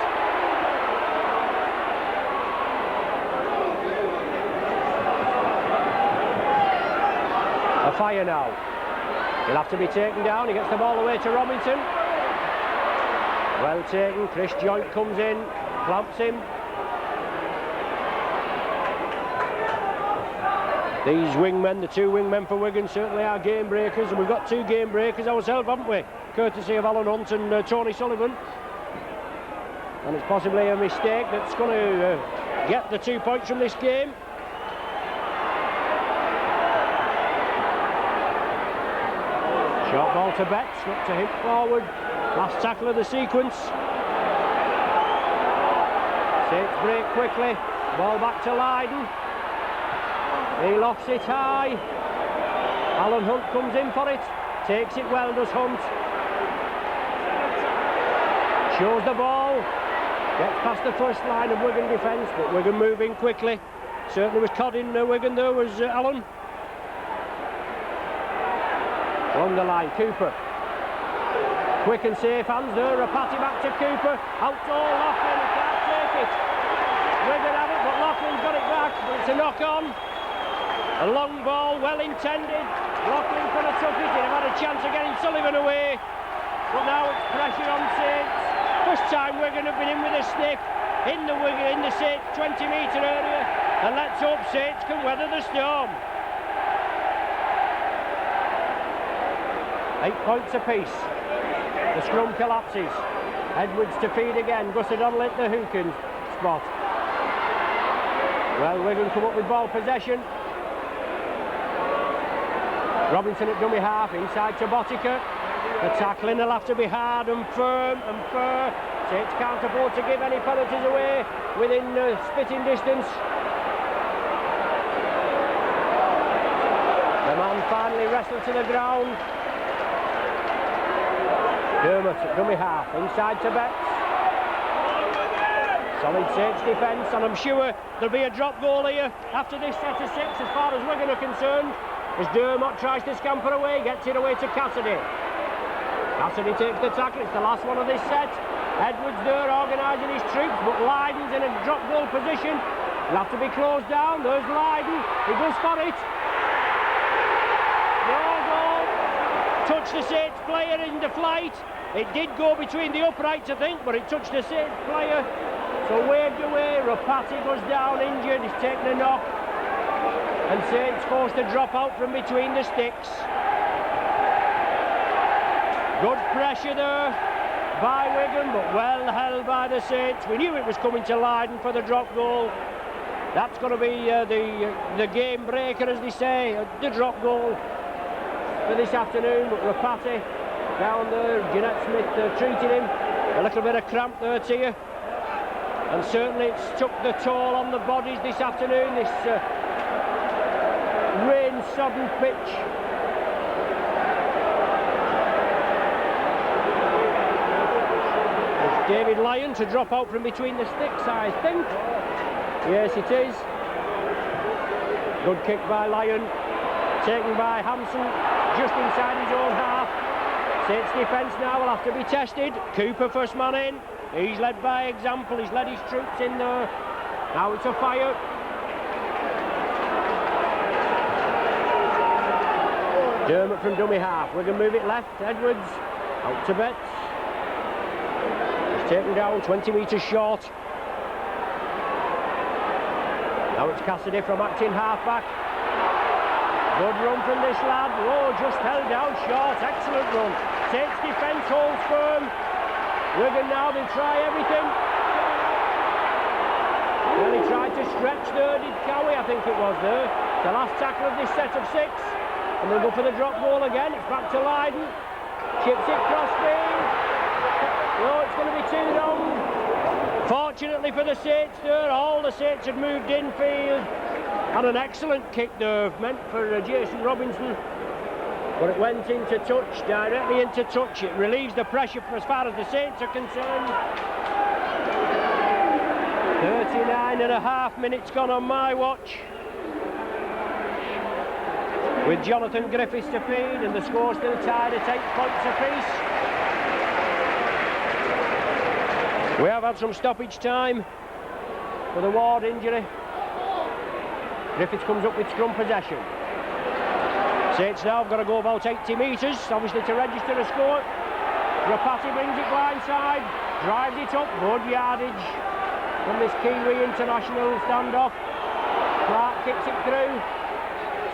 [SPEAKER 1] A fire now. He'll have to be taken down. He gets the ball away to Robinson. Well taken. Chris Joint comes in, clamps him. These wingmen, the two wingmen for Wigan, certainly are game breakers, and we've got two game breakers ourselves, haven't we? Courtesy of Alan Hunt and Tony Sullivan. And it's possibly a mistake that's going to get the 2 points from this game. Short ball to Betts, look to him forward. Last tackle of the sequence. Saints break quickly. Ball back to Lydon. He lofts it high. Alan Hunt comes in for it. Takes it well, does Hunt. Shows the ball. Gets past the first line of Wigan defence, but Wigan moving quickly. Certainly was caught in Wigan there, was Alan. On the line, Cooper. Quick and safe hands there. A patty back to Cooper. Out to Loughlin. He can't take it. Wigan have it, but Loughlin's got it back. But it's a knock on. A long ball, well intended. Loughlin could have took it. He'd have had a chance of getting Sullivan away. But now it's pressure on Saints. First time Wigan have been in with a stick in the Saints 20-metre area. And let's hope Saints can weather the storm. 8 points apiece. The scrum collapses. Edwards to feed again. Gus O'Donnell at the hooking spot. Well, Wigan come up with ball possession. Robinson at dummy half, inside to Botica. The tackling will have to be hard and firm and fair. Saints can't afford to give any penalties away within spitting distance. The man finally wrestled to the ground. Dermot at dummy half, inside to Betts. Solid Saints defence, and I'm sure there'll be a drop goal here after this set of 6 as far as Wigan are concerned. As Dermot tries to scamper away, gets it away to Cassidy. Cassidy takes the tackle, it's the last one of this set. Edwards there organising his troops, but Lydon's in a drop goal position. He'll have to be closed down. There's Lydon, he goes for it. No, touched the Saints player into flight. It did go between the uprights, I think, but it touched the Saints player. So waved away. Rapati goes down injured. He's taken a knock. And Saints forced to drop out from between the sticks. Good pressure there by Wigan, but well held by the Saints. We knew it was coming to Leiden for the drop goal. That's going to be the game breaker, as they say, the drop goal for this afternoon. But Rapati down there, Jeanette Smith treating him. A little bit of cramp there to you. And certainly it's took the toll on the bodies this afternoon, this rain-sodden pitch. It's David Lyon to drop out from between the sticks, I think. Yes, it is. Good kick by Lyon, taken by Hansen, just inside his own half. Saints defence now will have to be tested. Cooper first man in. He's led by example. He's led his troops in there. Now it's a fire. Dermot from dummy half. We're going to move it left. Edwards out to Betts. He's taken down 20 metres short. Now it's Cassidy from acting half-back. Good run from this lad. Oh, just held down short. Excellent run. Saints defence holds firm. Wigan now, they try everything. Well, he tried to stretch there, did Cowie, I think it was there. The last tackle of this set of 6. And they'll go for the drop ball again. It's back to Leiden. Chips it crossfield. No, it's going to be too long. Fortunately for the Saints there, all the Saints had moved infield. And an excellent kick there, meant for Jason Robinson. But it went into touch, directly into touch. It relieves the pressure for as far as the Saints are concerned. 39.5 minutes gone on my watch. With Jonathan Griffiths to feed and the score still tied at 8 points apiece. We have had some stoppage time for the Ward injury. Griffiths comes up with scrum possession. Saints now have got to go about 80 metres, obviously to register a score. Rapati brings it blindside, drives it up, good yardage from this Kiwi international standoff. Clark kicks it through.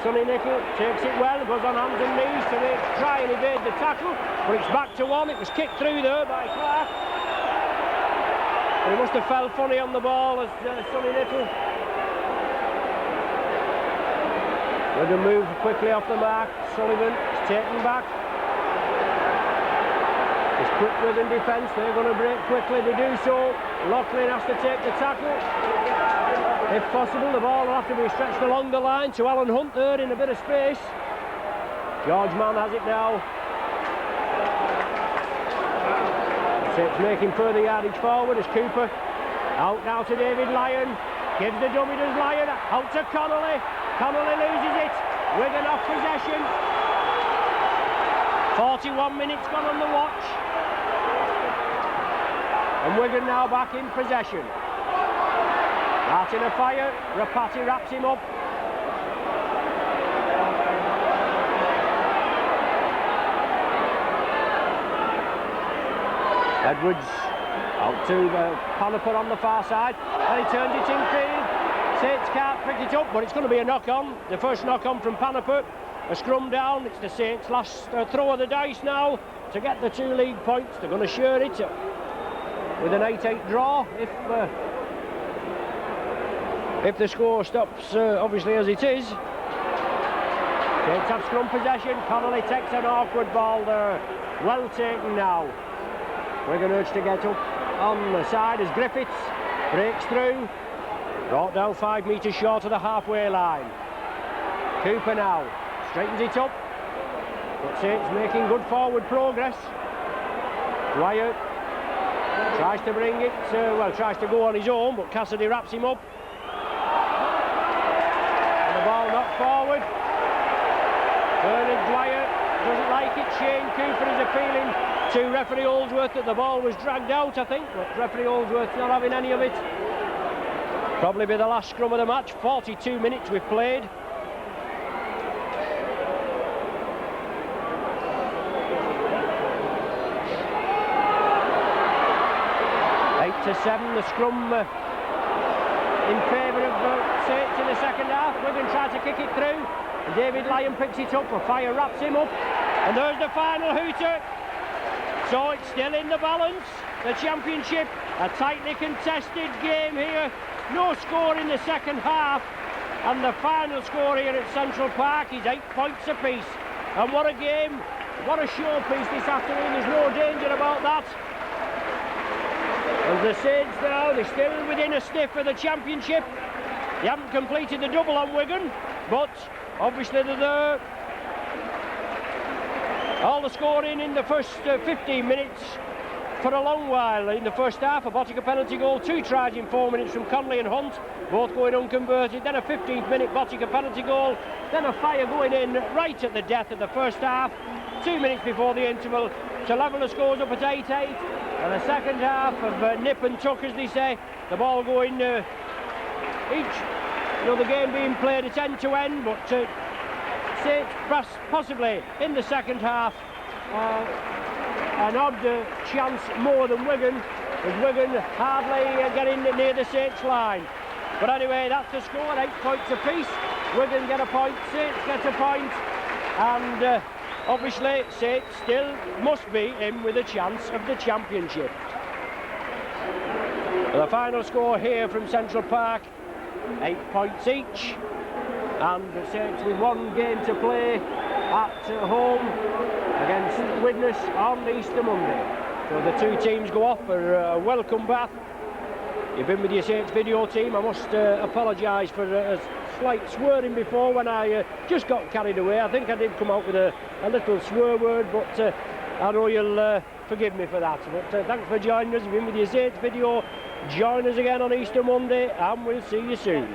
[SPEAKER 1] Sonny Nicol takes it well, goes on hands and knees to try and evade the tackle, but it's back to one. It was kicked through there by Clark. But he must have fell funny on the ball as Sonny Nicol. With a move quickly off the mark. Sullivan is taken back. It's quick rhythm defence. They're going to break quickly. They do so. Loughlin has to take the tackle. If possible, the ball will have to be stretched along the line to Alan Hunt there in a bit of space. George Mann has it now. It's making further yardage forward as Cooper. Out now to David Lyon. Gives the dummy to Lyon. Out to Connolly. Connolly loses it. Wigan off possession. 41 minutes gone on the watch. And Wigan now back in possession. Martin a fire. Rapati wraps him up. Edwards out to Panaper on the far side. And he turns it infield. Saints can't pick it up, but it's going to be a knock-on. The first knock-on from Panaper. A scrum down. It's the Saints' last throw of the dice now to get the 2 league points. They're going to share it with an 8-8 draw if the score stops, obviously, as it is. Saints have scrum possession. Connolly takes an awkward ball there. Well taken now. Wigan urged to get up on the side as Griffiths breaks through. Brought down 5 metres short of the halfway line. Cooper now straightens it up. But Saints making good forward progress. Dwyer tries to bring it, tries to go on his own, but Cassidy wraps him up. And the ball knocked forward. Bernard Dwyer doesn't like it. Shane Cooper is appealing to referee Holdsworth that the ball was dragged out, I think, but referee Holdsworth's not having any of it. Probably be the last scrum of the match. 42 minutes we've played. 7. The scrum in favour of Saints in the second half. Wigan tries to kick it through. And David Lyon picks it up. A fire wraps him up. And there's the final hooter. So it's still in the balance. The championship, a tightly contested game here. No score in the second half. And the final score here at Central Park is 8 points apiece. And what a game, what a showpiece this afternoon. There's no danger about that. And the Saints now, they're still within a sniff of the championship. They haven't completed the double on Wigan, but obviously they're there. All the scoring in the first 15 minutes for a long while. In the first half, a Bottica penalty goal, 2 tries in 4 minutes from Connolly and Hunt, both going unconverted. Then a 15th minute Bottica penalty goal, then a fire going in right at the death of the first half, 2 minutes before the interval to level the scores up at 8-8. And the second half of nip and tuck, as they say, the ball going the game being played at end to end, but Saints possibly in the second half an odd chance more than Wigan, as Wigan hardly getting near the Saints line. But anyway, that's the score, 8 points apiece. Wigan get a point, Saints get a point, and obviously Saints still must be in with a chance of the championship. The final score here from Central Park, 8 points each, and the Saints with 1 game to play at home against Widnes on Easter Monday. So the 2 teams go off for a welcome bath. You've been with your Saints video team. I must apologise for a slight swearing before when I just got carried away. I think I did come out with a little swear word, but I know you'll forgive me for that. But thanks for joining us. You've been with your Saints video. Join us again on Easter Monday, and we'll see you soon.